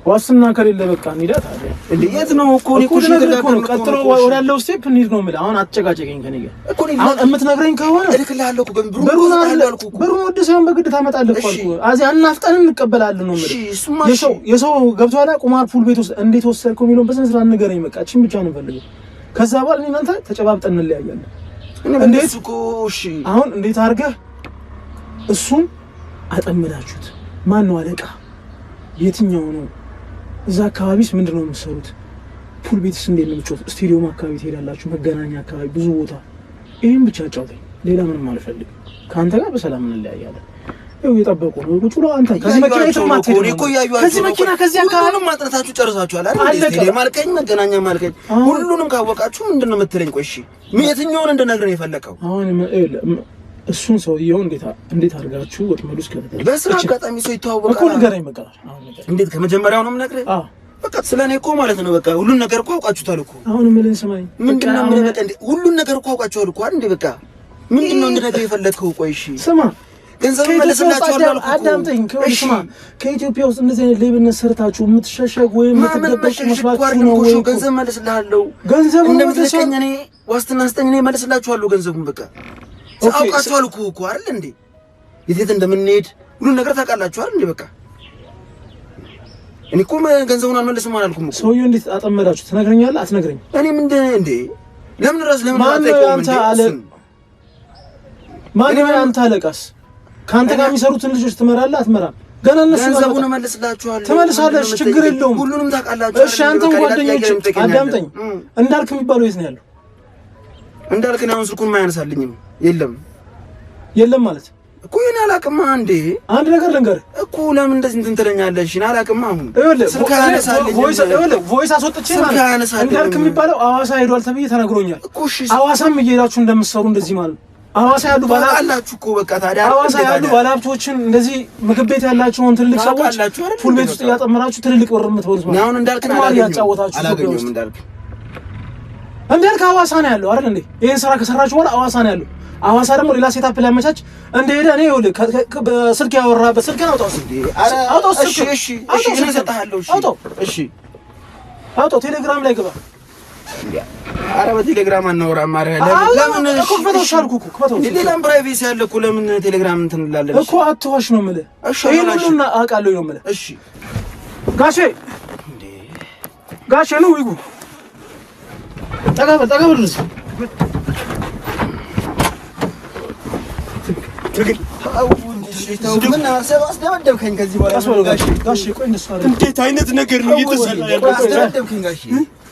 S1: ዋስትና ከሌለ በቃ እንሂዳት አይደል
S3: እንዴ የት ነው እኮ እኔ እኮ
S1: ቀጥሎ ወዳለው ስቴፕ እንሂድ ነው የምልህ አሁን አትጨቃጨቀኝ ከኔ ጋር አሁን የምትነግረኝ ከሆነ
S3: እልክልሃለሁ እኮ ግን ብሩን
S1: ወደ ሳይሆን በግድ ታመጣለህ እኮ አልኩህ አዚያ እናፍጠን እንቀበላለን ነው የምልህ የሰው ገብቶሃል ቁማር ፑል ቤት ውስጥ እንዴት ወሰድከው የሚለውን በስነ ስርዓት ንገረኝ በቃ እቺን ብቻ ነው የምፈልገው ከዛ በኋላ እኔ እናንተ ተጨባብጠን እንለያያለን እንዴት
S3: እኮ እሺ
S1: አሁን እንዴት አድርገህ እሱን አጠምዳችሁት ማን ነው አለቃ የትኛው ነው እዛ አካባቢስ ምንድነው የምትሰሩት ፑል ቤትስ እንዴት ነው የምትጮት ስቴዲየም አካባቢ ትሄዳላችሁ መገናኛ አካባቢ ብዙ ቦታ ይሄን ብቻ ጫውተኝ ሌላ ምንም አልፈልግም ካንተ ጋር በሰላም እንለያያለን ይኸው እየጠበቁ ነው ቁጭ ብለው አንተ ከዚህ መኪና የተማተው ከዚህ መኪና ከዚህ አካባቢ
S3: ማጥናታችሁ ጨርሳችኋል አይደል ስቴዲየም አልከኝ መገናኛ ማልከኝ ሁሉንም ካወቃችሁ ምንድነው የምትለኝ ቆይ እሺ የትኛውን እንደነግረኝ የፈለከው
S1: አሁን እሱን ሰውዬው እንዴት አድርጋችሁ ወጥመዱስ ከተተ
S3: በስራ አጋጣሚ ሰው ይተዋወቃል
S1: እኮ ንገረኝ በቃ
S3: እንዴት ከመጀመሪያው ነው የምነግርህ በቃ ስለኔ እኮ ማለት ነው በቃ ሁሉን ነገር እኮ አውቃችሁታል እኮ
S1: አሁን ምን ሰማኝ
S3: ምንድነው ምን በቃ ሁሉን ነገር እኮ አውቃችኋል እኮ አይደል በቃ ምንድነው እንደነገር የፈለከው ቆይ እሺ
S1: ስማ
S3: ገንዘብ መልስላችኋለሁ አልኩ
S1: አዳምጠኝ ስማ ከኢትዮጵያ ውስጥ እንደዚህ አይነት ሌብነት ሰርታችሁ የምትሸሸጉ ወይ የምትደበቁ መስዋዕት ነው ወይ
S3: ገንዘብ መልስልሃለሁ
S1: ገንዘብ
S3: እንደምትለቀኝ እኔ ዋስትና ስጠኝ እኔ መልስላችኋለሁ ገንዘቡን በቃ አውቃችኋል እኮ አይደል እንዴ የት እንደምንሄድ ሁሉን ነገር ታውቃላችሁ አይደል እንዴ በቃ እኔ እኮ ገንዘቡን አልመልስም አላልኩም እኮ
S1: ሰውዬው እንዴት አጠመዳችሁ ትነግረኛለህ አትነግረኝ
S3: እኔ ምንድን እንዴ ለምን አትጠይቁም
S1: ማን አንተ አለቃስ ካንተ ጋር የሚሰሩትን ልጆች ትመራለህ አትመራም ገና እነሱ
S3: ገንዘቡን መልስላችኋለሁ
S1: ትመልሳለህ ችግር የለውም
S3: ሁሉንም ታውቃላችሁ
S1: እሺ አንተም ጓደኞች አዳምጠኝ እንዳልክ የሚባለው የት ነው ያለው
S3: እንዳልክ ነው ስልኩን ማያነሳልኝም የለም ማለት እኮ እኔ አላቅማ እንዴ አንድ ነገር ልንገርህ እኮ ለምን እንደዚህ እንትን ትለኛለሽ እኔ አላቅማ አሁን ስልክ ያነሳልኝ ቮይስ አስወጥቼ ማለት እንዳልክ የሚባለው አዋሳ ሄዷል ተብዬ ተነግሮኛል እኮ እሺ አዋሳም እየሄዳችሁ እንደምትሰሩ እንደዚህ ማለት አዋሳ ያሉ ባላላችሁ እኮ በቃ ታዲያ አዋሳ ያሉ ባላብቶችን እንደዚህ ምግብ ቤት ያላቸውን ትልልቅ ሰዎች ፉል ቤት ውስጥ ያጠመራችሁ ትልልቅ ብር የምትበሉት ማለት ነው አሁን እንዳልክ አላገኘሁም እንዳልክ አዋሳ ነው ያለው አይደል እንዴ ይሄን ስራ ከሰራችሁ በኋላ አዋሳ ነው ያለው አዋሳ ደግሞ ሌላ ሴታፕ ሊያመቻች እንደሄደ እኔ ይኸውልህ በስልክ ያወራበት ስልክን አውጣው እሺ እሰጥሃለሁ እሺ አውጣው ቴሌግራም ላይ ግባ ኧረ በቴሌግራም አናወራም ማርያ ለምን ኮንፈረንስ አልኩ እኮ ሌላም ፕራይቬሲ ያለ እኮ ለምን ቴሌግራም እንትን እንላለን እኮ አትዋሽ ነው የምልህ ይሄንን አውቃለሁ ነው የምልህ እሺ ጋሼ ነው ይጉ ጠጋበልስ ትግል ምን አስደበደብከኝ ከዚህ በኋላ ጋሼ ቆይ እንደሱ አይደል እንዴት አይነት ነገር ነው እየተሰራ ያለው አስደበደብከኝ ጋሼ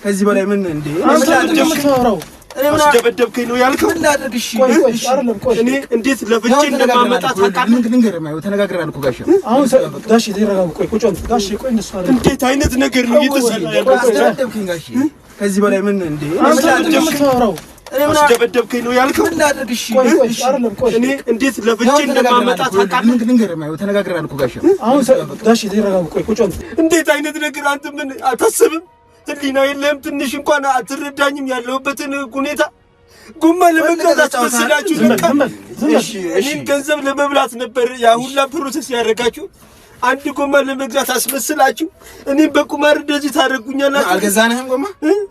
S3: ከዚህ በላይ ምን እንዴ አስደበደብከኝ ነው ያልከው ምን ላድርግ እሺ አይደለም ቆይ እኔ እንዴት ለፍቼ እንደማመጣት ታውቃለህ ንገረኝ ተነጋግረናል እኮ ጋሼ አሁን ጋሼ ተረጋጋ ቆይ ቁጭ ጋሼ ቆይ እንደሱ አይደል እንዴት አይነት ነገር ነው እየተሰራ ያለው አስደበደብከኝ ጋሼ ከዚህ በላይ ምን እንዴ አስደበደብከኝ ነው ያልከው ምን ላድርግ እሺ አይደለም ቆይ እኔ እንዴት ለፍቼ እንደማመጣት ታውቃለህ ንገረኝ ተነጋግረናል እኮ ጋሼ አሁን ጋሼ ተረጋጋ ቆይ ቁጭ እንዴት አይነት ነገር አንተ ምን አታስብም ትሊና የለም ትንሽ እንኳን አትረዳኝም ያለውበትን ሁኔታ ጎማ ለመግዛት አስመስላችሁ እሺ እኔን ገንዘብ ለመብላት ነበር ያ ሁላ ፕሮሰስ ያደረጋችሁ አንድ ጎማ ለመግዛት አስመስላችሁ እኔን በቁማር እንደዚህ ታደርጉኛላችሁ አልገዛንህም ጎማ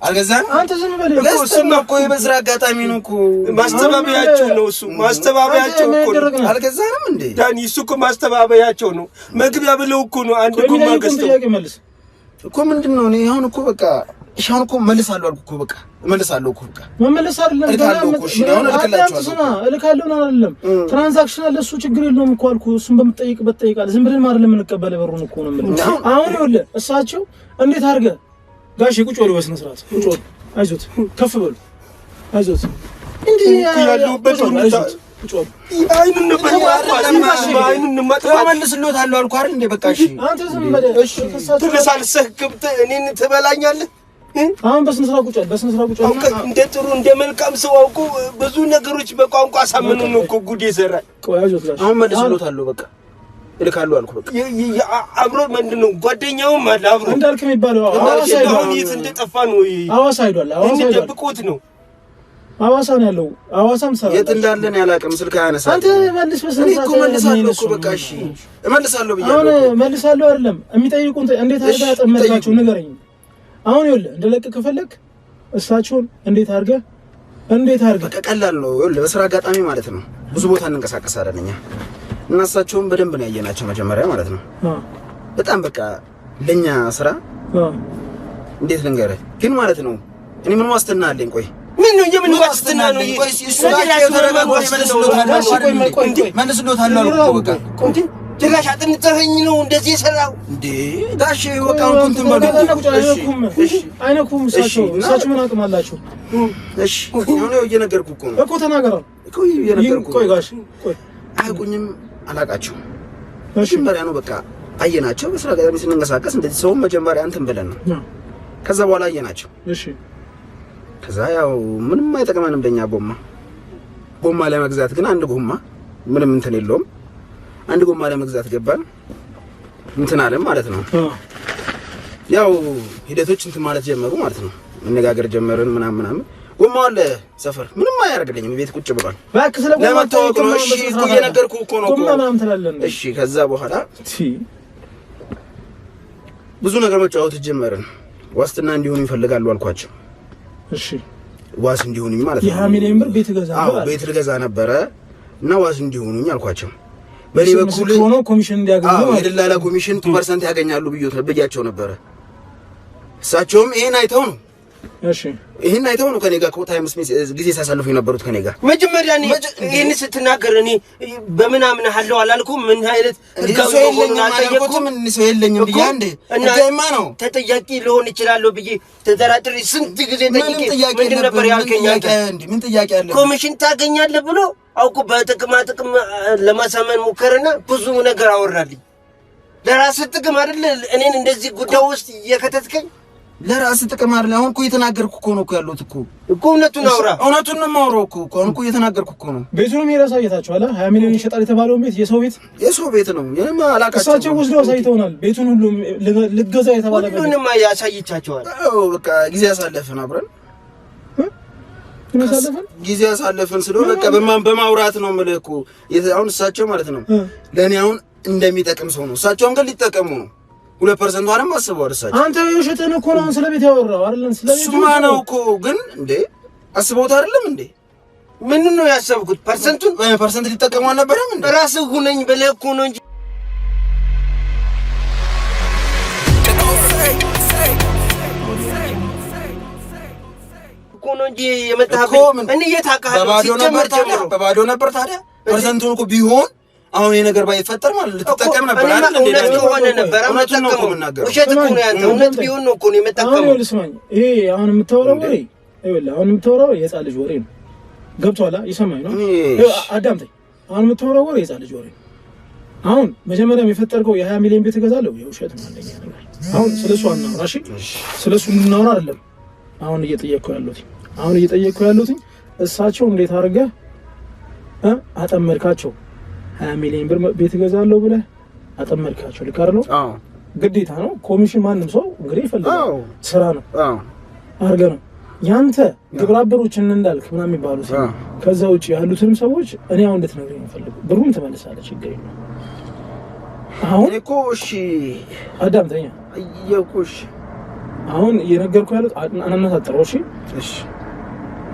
S3: አልገዛንህም አንተ ዝም በል እሱማ እኮ የበስራ አጋጣሚ ነው እኮ ማስተባበያቸው ነው እሱ ማስተባበያቸው እኮ ነው አልገዛንም እንዴ ዳኒ እሱ እኮ ማስተባበያቸው ነው መግቢያ ብለው እኮ ነው አንድ ጎማ ገዝተው እኮ ምንድነው እኔ አሁን እኮ በቃ ሻን እኮ መልሳለሁ አልኩ እኮ በቃ መልሳለሁ እኮ በቃ መመለስ አይደለም እልካለሁ ነው አይደለም ትራንዛክሽን አለ እሱ ችግር የለውም እኮ አልኩ እሱን በመጠየቅበት ጠይቃለህ ዝም ብለን አይደለም እንቀበለ በሩን እኮ ነው ማለት አሁን ይኸውልህ እሳቸው እንዴት አድርገህ ጋሼ ቁጭ በሉ በስነ ስርዓት ቁጭ በሉ አይዞት ከፍ በሉ አይዞት እንዴ ያለውበት ሁኔታ አይኑን ነበር አይኑን መልስልዎታለሁ አልኩ አይደል እንዴ በቃ እሺ አንተ ዝም በል እሺ ትልሳልሰህ ገብተህ እኔን ትበላኛለህ አሁን በስነ ስርዓት ቁጭ እንደ ጥሩ እንደ መልካም ሰው አውቁ ብዙ ነገሮች በቋንቋ አሳምነው ነው እኮ ጉድ ይሰራል ቆይ አይዞት ጋር አሁን መልስልዎታለሁ በቃ እልካለሁ አልኩ በቃ አብሮ ምንድነው ጓደኛውም አለ አብሮ እንዳልክ የሚባለው አዋሳ ሄዷል የት እንደጠፋ ነው አዋሳ ሄዷል አዋሳ ደብቆት ነው አዋሳ ነው ያለው አዋሳም ሰራ የት እንዳለን ያላቀም ስልክ ያነሳ አንተ መልስ በስነሳ እኮ መልሳለሁ እኮ በቃ እሺ እመልሳለሁ ብያለሁ አሁን መልሳለሁ አይደለም የሚጠይቁን እንዴት አድርገህ አጠመድካቸው ንገረኝ አሁን ይኸውልህ እንደለቅ ከፈለክ እሳቸውን እንዴት አድርገህ በቃ ቀላል ነው ይኸውልህ በስራ አጋጣሚ ማለት ነው ብዙ ቦታ እንንቀሳቀሳለን እኛ እና እሳቸውን በደንብ ነው ያየናቸው መጀመሪያ ማለት ነው በጣም በቃ ለኛ ስራ እንዴት ልንገርህ ግን ማለት ነው እኔ ምን ዋስትና አለኝ ቆይ ምን ነው የምን ዋስትና ነው እሱ መልስልዎታለሁ አልኩ በቃ እንዴ ድጋሽ አጥንተኸኝ ነው እንደዚህ የሰራው እንዴ ጋሽ ወቃው እንትን በሉ እሺ አይነኩም እሳቸው ምን አቅም አላቸው እሺ ነው እየነገርኩህ እኮ ተናገረው እኮ እየነገርኩህ ቆይ ጋሽ ቆይ አያውቁኝም አላውቃቸውም መጀመሪያ ነው በቃ አየናቸው በስራ አጋጣሚ ስንንቀሳቀስ እንደዚህ ሰው መጀመሪያ እንትን ብለን ነው ከዛ በኋላ አየናቸው እሺ ከዛ ያው ምንም አይጠቅመንም ለኛ ጎማ ለመግዛት ግን አንድ ጎማ ምንም እንትን የለውም አንድ ጎማ ለመግዛት ገባን እንትን አለ ማለት ነው ያው ሂደቶች እንትን ማለት ጀመሩ ማለት ነው። መነጋገር ጀመርን ምናምን ጎማው አለ ሰፈር ምንም አያደርግልኝም ቤት ቁጭ ብሏል።
S1: እባክህ ስለ ጎማው
S3: ለማታወቅ ነው። እሺ እኮ እየነገርኩህ እኮ ነው እኮ
S1: ጎማ ምናምን ትላለህ።
S3: እሺ ከዛ በኋላ ብዙ ነገር መጫወት ጀመርን። ዋስትና እንዲሆን ይፈልጋሉ አልኳቸው። እሺ ዋስ እንዲሆኑኝ ማለት ነው።
S1: የ20 ሚሊዮን ብር ቤት ገዛ
S3: አዎ ቤት ልገዛ ነበረ እና ዋስ እንዲሆኑኝ አልኳቸው። በኔ በኩል
S1: ሆኖ ኮሚሽን እንዲያገኙ
S3: የደላላ ኮሚሽን 2% ያገኛሉ ብያቸው ነበረ። እሳቸውም ይሄን አይተው ነው ይሄን አይተው ነው ከኔ ጋር ኮታ መስመስ ጊዜ ሳሳልፉ የነበሩት ከኔ ጋር።
S5: መጀመሪያ እኔ ይሄን ስትናገር እኔ በምናምን አለው አላልኩም። ምን አይነት
S3: ህጋዊ የለኝም አላልኩትም። ምን ሰው የለኝም ብዬ አንዴ እንደማ ነው ተጠያቂ ሊሆን ይችላል ብዬ ተደራድሬ ስንት ጊዜ ጠይቄ ምንድን ነበር ያልከኝ? ምን ጥያቄ አለ? ኮሚሽን ታገኛለህ ብሎ አውቁ በጥቅማ ጥቅም ለማሳመን ሞከረና ብዙ ነገር አወራልኝ። ለራስ ጥቅም አይደል እኔን እንደዚህ ጉዳይ ውስጥ የከተትከኝ? ለራስ ጥቅም አይደል? አሁን እኮ እየተናገርኩ እኮ ነው ያለሁት እኮ እውነቱን አውራ። እውነቱን ነው የማወራው እኮ አሁን እኮ እየተናገርኩ እኮ ነው።
S1: ቤቱንም ሄደህ አሳይታችኋል። 20 ሚሊዮን ይሸጣል የተባለው ቤት የሰው ቤት ነው። የማ አላቃቸው እሳቸው ወስደው አሳይተውናል። ቤቱን ሁሉ ልገዛ የተባለ ቤት
S5: ሁሉንም ያሳይቻቸዋል።
S3: በቃ ጊዜ ያሳለፍን አብረን ጊዜ ያሳለፍን ስለሆነ በቃ በማውራት ነው የምልህ እኮ አሁን እሳቸው ማለት ነው ለኔ አሁን እንደሚጠቅም ሰው ነው። እሳቸውም ግን ሊጠቀሙ ነው 2% ዋንም አስበው እሳቸው።
S1: አንተ የሸጠን እኮ ነው ስለ ቤት ያወራው አይደል? ስለ ቤት
S3: ሱማ ነው እኮ ግን እንዴ አስበውት አይደለም እንዴ?
S5: ምን ነው ያሰብኩት?
S3: ፐርሰንት ሊጠቀሙ አልነበረም እንዴ?
S5: ራስህ ሁነኝ ብለህ እኮ ነው እንጂ ነው እንጂ የመጣኸው እኔ የታውቃለሁ።
S3: በባዶ ነበር ታዲያ ፐርሰንቱን እኮ ቢሆን አሁን ይሄ ነገር ባይፈጠር ማለት ልትጠቀም ነበር አይደል?
S5: እውነት ሆነ ነበር። እውነቱን ነው የምናገረው። ውሸት እኮ ነው ያንተ። እውነት ቢሆን ነው እኮ ነው የመጣከው።
S1: ልስማኝ፣ ይሄ አሁን የምታወራው ወሬ ይኸውልህ፣ አሁን የምታወራው የሕፃን ልጅ ወሬ ነው። ገብቶሃል? ይሰማኝ ነው። አዳምጠኝ። አሁን የምታወራው ወሬ የሕፃን ልጅ ወሬ ነው። አሁን መጀመሪያ የፈጠርከው የ20 ሚሊዮን ቤት እገዛለሁ የውሸት ነው አንደኛ ነገር። አሁን ስለሱ አናውራ። እሺ ስለሱ እናውራ አይደለም አሁን እየጠየቅኩ ያለሁት እሳቸው እንዴት አድርገህ አጠመድካቸው? 20 ሚሊዮን ብር ቤት እገዛለሁ ብለህ አጠመድካቸው። ልክ አይደል? አዎ ግዴታ ነው። ኮሚሽን ማንም ሰው እንግዲህ ይፈልጋል። ስራ ነው አድርገህ ነው ያንተ ግብረ አበሮችን እንዳልክ ምናምን የሚባሉት። ከዛ ውጪ ያሉትንም ሰዎች እኔ አሁን እንድትነግረኝ የምፈልገው ብሩን ትመልሳለህ፣ ችግር የለውም። አሁን እኮ እሺ አዳምጠኛ እየቆሽ አሁን እየነገርኩህ ያሉት አናናታጠረው። እሺ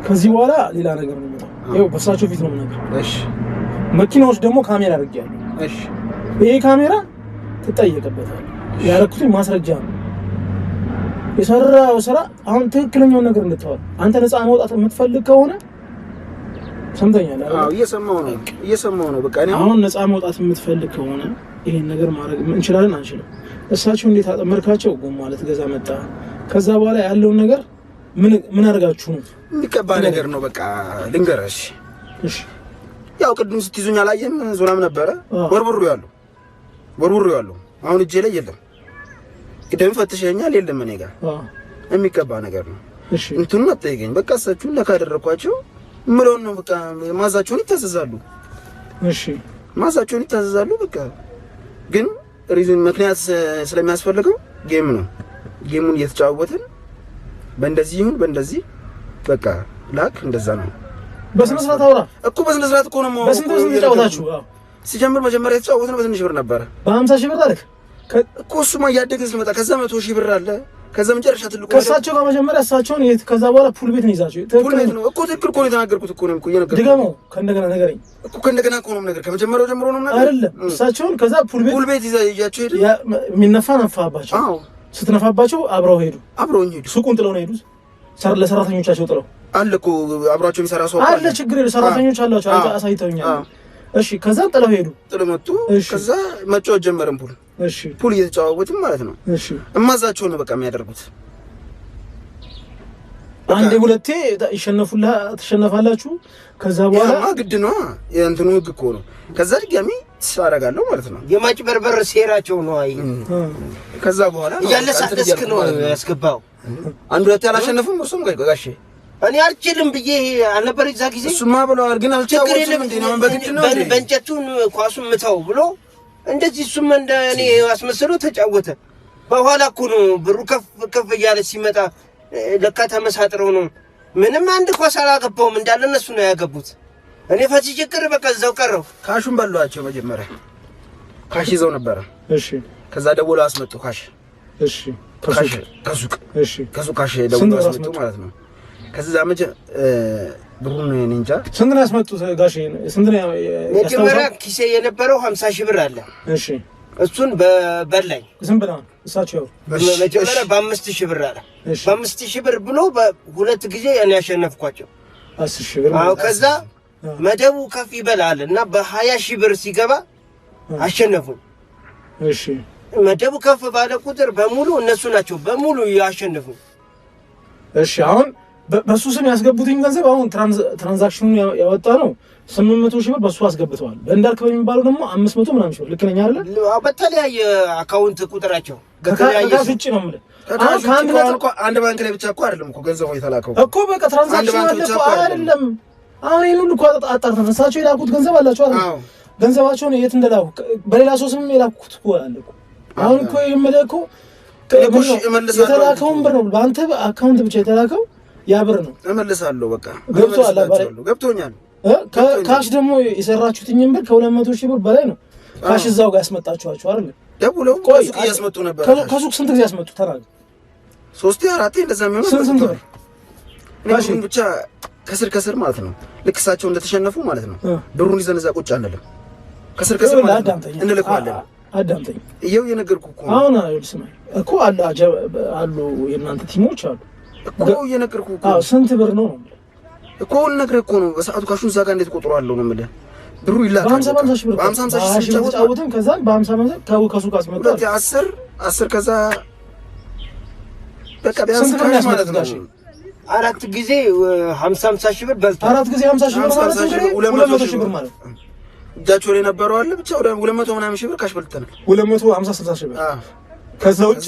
S1: ከዚህ በኋላ ሌላ ነገር ነው የሚሆነው። ይኸው በእሳቸው ፊት ነው የምነግርህ። እሺ መኪናዎች ደግሞ ካሜራ አድርጌያለሁ። እሺ ይሄ ካሜራ ትጠየቅበታለህ። ያደረኩትን ማስረጃ ነው። የሰራው ስራ አሁን ትክክለኛውን ነገር እንድታወራ አንተ ነፃ መውጣት የምትፈልግ ከሆነ ሰምተኛል አይደል? አዎ እየሰማሁ ነው። በቃ እኔ አሁን ነፃ መውጣት የምትፈልግ ከሆነ ይሄን ነገር ማድረግ እንችላለን አንችልም? እሳቸው እንዴት አጠመድካቸው? ጎማ ልትገዛ መጣ። ከዛ በኋላ ያለውን ነገር ምን አድርጋችሁ ነው?
S3: የሚቀባ ነገር ነው። በቃ ልንገርሽ። እሺ ያው ቅድም ስትይዙኝ አላየም? ዞራም ነበረ ወርውሩ ያለው አሁን እጄ ላይ የለም። ቅድም ፈትሸኛል፣ የለም እኔ ጋር የሚቀባ ነገር ነው። እሺ እንትኑን አትጠይቀኝ። በቃ እሳችሁን ለካደረኳቸው ምለውን ነው በቃ ማዛቸውን ይታዘዛሉ። እሺ ማዛቸውን ይታዘዛሉ። በቃ ግን ሪዝን ምክንያት ስለሚያስፈልገው ጌም ነው። ጌሙን እየተጫወትን በእንደዚህ ይሁን በእንደዚህ በቃ ላክ እንደዛ ነው።
S1: በስነ ስርዓት አውራ እኮ
S3: በስነ ስርዓት እኮ ነው።
S1: በስንት ብር ተጫወታችሁ?
S3: ሲጀምር መጀመሪያ የተጫወትነው በትንሽ ብር ነበረ።
S1: በ50 ሺህ ብር አለክ
S3: እኮ እሱማ እያደግን ስለመጣ ከዛ 100 ሺህ ብር አለ። ከዛ መጨረሻ ትልቁ
S1: ከሳቸው ጋር መጀመሪያ እሳቸውን ከዛ በኋላ ፑል ቤት ነው ይዛችሁ
S3: ፑል ቤት ነው እኮ ትክክል እኮ ነው የተናገርኩት እኮ ነው እየነገርኩት።
S1: ድገመው ከእንደገና ነገረኝ
S3: እኮ ከእንደገና እኮ ነው ነገር ከመጀመሪያው ጀምሮ ነው ነገር
S1: አይደለም። እሳቸውን ከዛ ፑል ቤት
S3: ይዛችሁ ሄዱ።
S1: የሚነፋ ነፋባቸው። አዎ ስትነፋባቸው አብረው ሄዱ። ሱቁን ጥለው ነው ሄዱት። ለሰራተኞቻቸው ጥለው አለ እኮ አብራቸው የሚሰራ ሰው አለ። ችግር የለም ሰራተኞች አላቸው። አሳይተውኛል። እሺ ከዛ ጥለው ሄዱ። ጥለው መጡ። ከዛ መጫወት ጀመረን ፑል። እሺ ፑል እየተጫወትን ማለት ነው። እሺ እማዛቸው ነው በቃ የሚያደርጉት። አንዴ ሁለቴ ተሸነፋላችሁ። ከዛ በኋላ ግድ ነው የእንትኑ ህግ እኮ ነው። ከዛ ድጋሚ አደርጋለሁ ማለት ነው።
S5: የማጭበርበር ሴራቸው ነው። አይ
S3: ከዛ በኋላ
S5: እያለሳለስክ ነው ያስገባው።
S3: አንድ ሁለቴ አላሸነፉም። እሱም ጋሼ
S5: እኔ አልችልም ብዬ አልነበር እዛ ጊዜ።
S3: እሱማ ብለዋል ግን አልቻወኩም እንዴ ነው በግድ ነው እንዴ
S5: በእንጨቱን ኳሱን ምታው ብሎ እንደዚህ እሱም እንደ እኔ አስመስሎ ተጫወተ። በኋላ እኮ ነው ብሩ ከፍ እያለ ሲመጣ ለካ ተመሳጥረው ነው። ምንም አንድ ኳስ አላገባውም እንዳለ እነሱ ነው ያገቡት። እኔ ፈቲ ችግር በቃ እዛው ቀረው።
S3: ካሹን በሏቸው መጀመሪያ ካሽ ይዘው ነበር።
S1: እሺ
S3: ከዛ ደውለው አስመጡ ካሽ።
S1: እሺ
S3: ከሱቅ
S1: እሺ
S3: ከሱቅ ካሽ ደውለው አስመጡ ማለት ነው። ከዛ መቼ ብሩን እኔ እንጃ
S1: ስንት ነው ያስመጡት ጋሽ? ስንት ነው
S5: መጀመሪያ ኪሴ የነበረው 50 ሺህ ብር አለ።
S1: እሺ
S5: እሱን በበላይ
S1: ዝም ብላ እሳቸው
S5: መጀመሪያ በ5 ሺህ ብር አለ። በ5 ሺህ ብር ብሎ በሁለት ጊዜ እኔ ያሸነፍኳቸው
S1: 10 ሺህ ብር።
S5: አዎ ከዛ መደቡ ከፍ ይበላል እና በ20 ሺህ ብር ሲገባ አሸነፉ።
S1: እሺ
S5: መደቡ ከፍ ባለ ቁጥር በሙሉ እነሱ ናቸው በሙሉ ያሸነፉ።
S1: እሺ አሁን በሱ ስም ያስገቡትኝ ገንዘብ አሁን ትራንዛክሽኑ ያወጣ ነው 800 ሺህ ብር በሱ አስገብተዋል። በእንዳልክ በሚባለው ደግሞ 500 ምናምን ሺህ ብር ልክ ነኝ አይደል?
S5: በተለያየ አካውንት ቁጥራቸው
S1: ከተለያየ ፍጭ ነው ማለት
S3: አንድ ባንክ ላይ ብቻ እኮ አይደለም እኮ ገንዘቡ የተላከው
S1: እኮ በቃ ትራንዛክሽኑ አለ እኮ አይደለም። አሁን ይሄን ሁሉ እኮ አጣርተን እሳቸው የላኩት ገንዘብ አላቸው አይደል? ገንዘባቸውን የት እንደላኩ በሌላ ሰው ስም የላኩት እኮ አለ እኮ። አሁን እኮ የምልህ እኮ የተላከውን ብር ነው በአንተ አካውንት ብቻ የተላከው ያ ብር ነው።
S3: እመልሳለሁ በቃ
S1: ገብቶኛል። ካሽ ደግሞ የሰራችሁትኝም ብር ከ200 ሺህ ብር በላይ ነው። ካሽ እዛው ጋር ያስመጣችኋቸው አይደል?
S3: ደውለው ከሱቅ እያስመጡ ነበር።
S1: ከሱቅ ስንት ጊዜ ያስመጡ ተናገር።
S3: 3 4 እንደዛ የሚሆነው
S1: ስንት ብር
S3: ካሽ ብቻ ከስር ማለት ነው። ልክ እሳቸው እንደተሸነፉ ማለት ነው። ብሩን ይዘን እዛ ቁጭ አንልም። ከስር ማለት ነው እንልከዋለን።
S1: አዳምጠኝ
S3: ይኸው የነገርኩህ እኮ
S1: አሁን አይልስማኝ እኮ አሉ የእናንተ ቲሞች አሉ
S3: እኮ የነገርኩህ እኮ።
S1: አዎ ስንት ብር ነው
S3: እኮ ልነግርህ እኮ ነው። በሰዓቱ ካሹን እዛ ጋር እንዴት ቆጥሯለሁ ነው የምልህ። ብሩ ይላካል
S1: በ50 ሺህ ብር በ50 ሺህ ብር ተጫውተን ከዛ በ50 ከሱቅ አስመጣ 10 ከዛ በቃ ቢያንስ ማለት ነው
S5: 4 ጊዜ 50 ሺህ ብር በልቶ
S1: 4 ጊዜ 50 ሺህ ብር ማለት ነው 200 ሺህ ብር ማለት
S3: እጃቸው ላይ ነበረው አለ ብቻ ወደ 200 ምናምን ሺህ ብር ካሽ በልተናል።
S1: 250 ሺህ ብር ከዛ ውጪ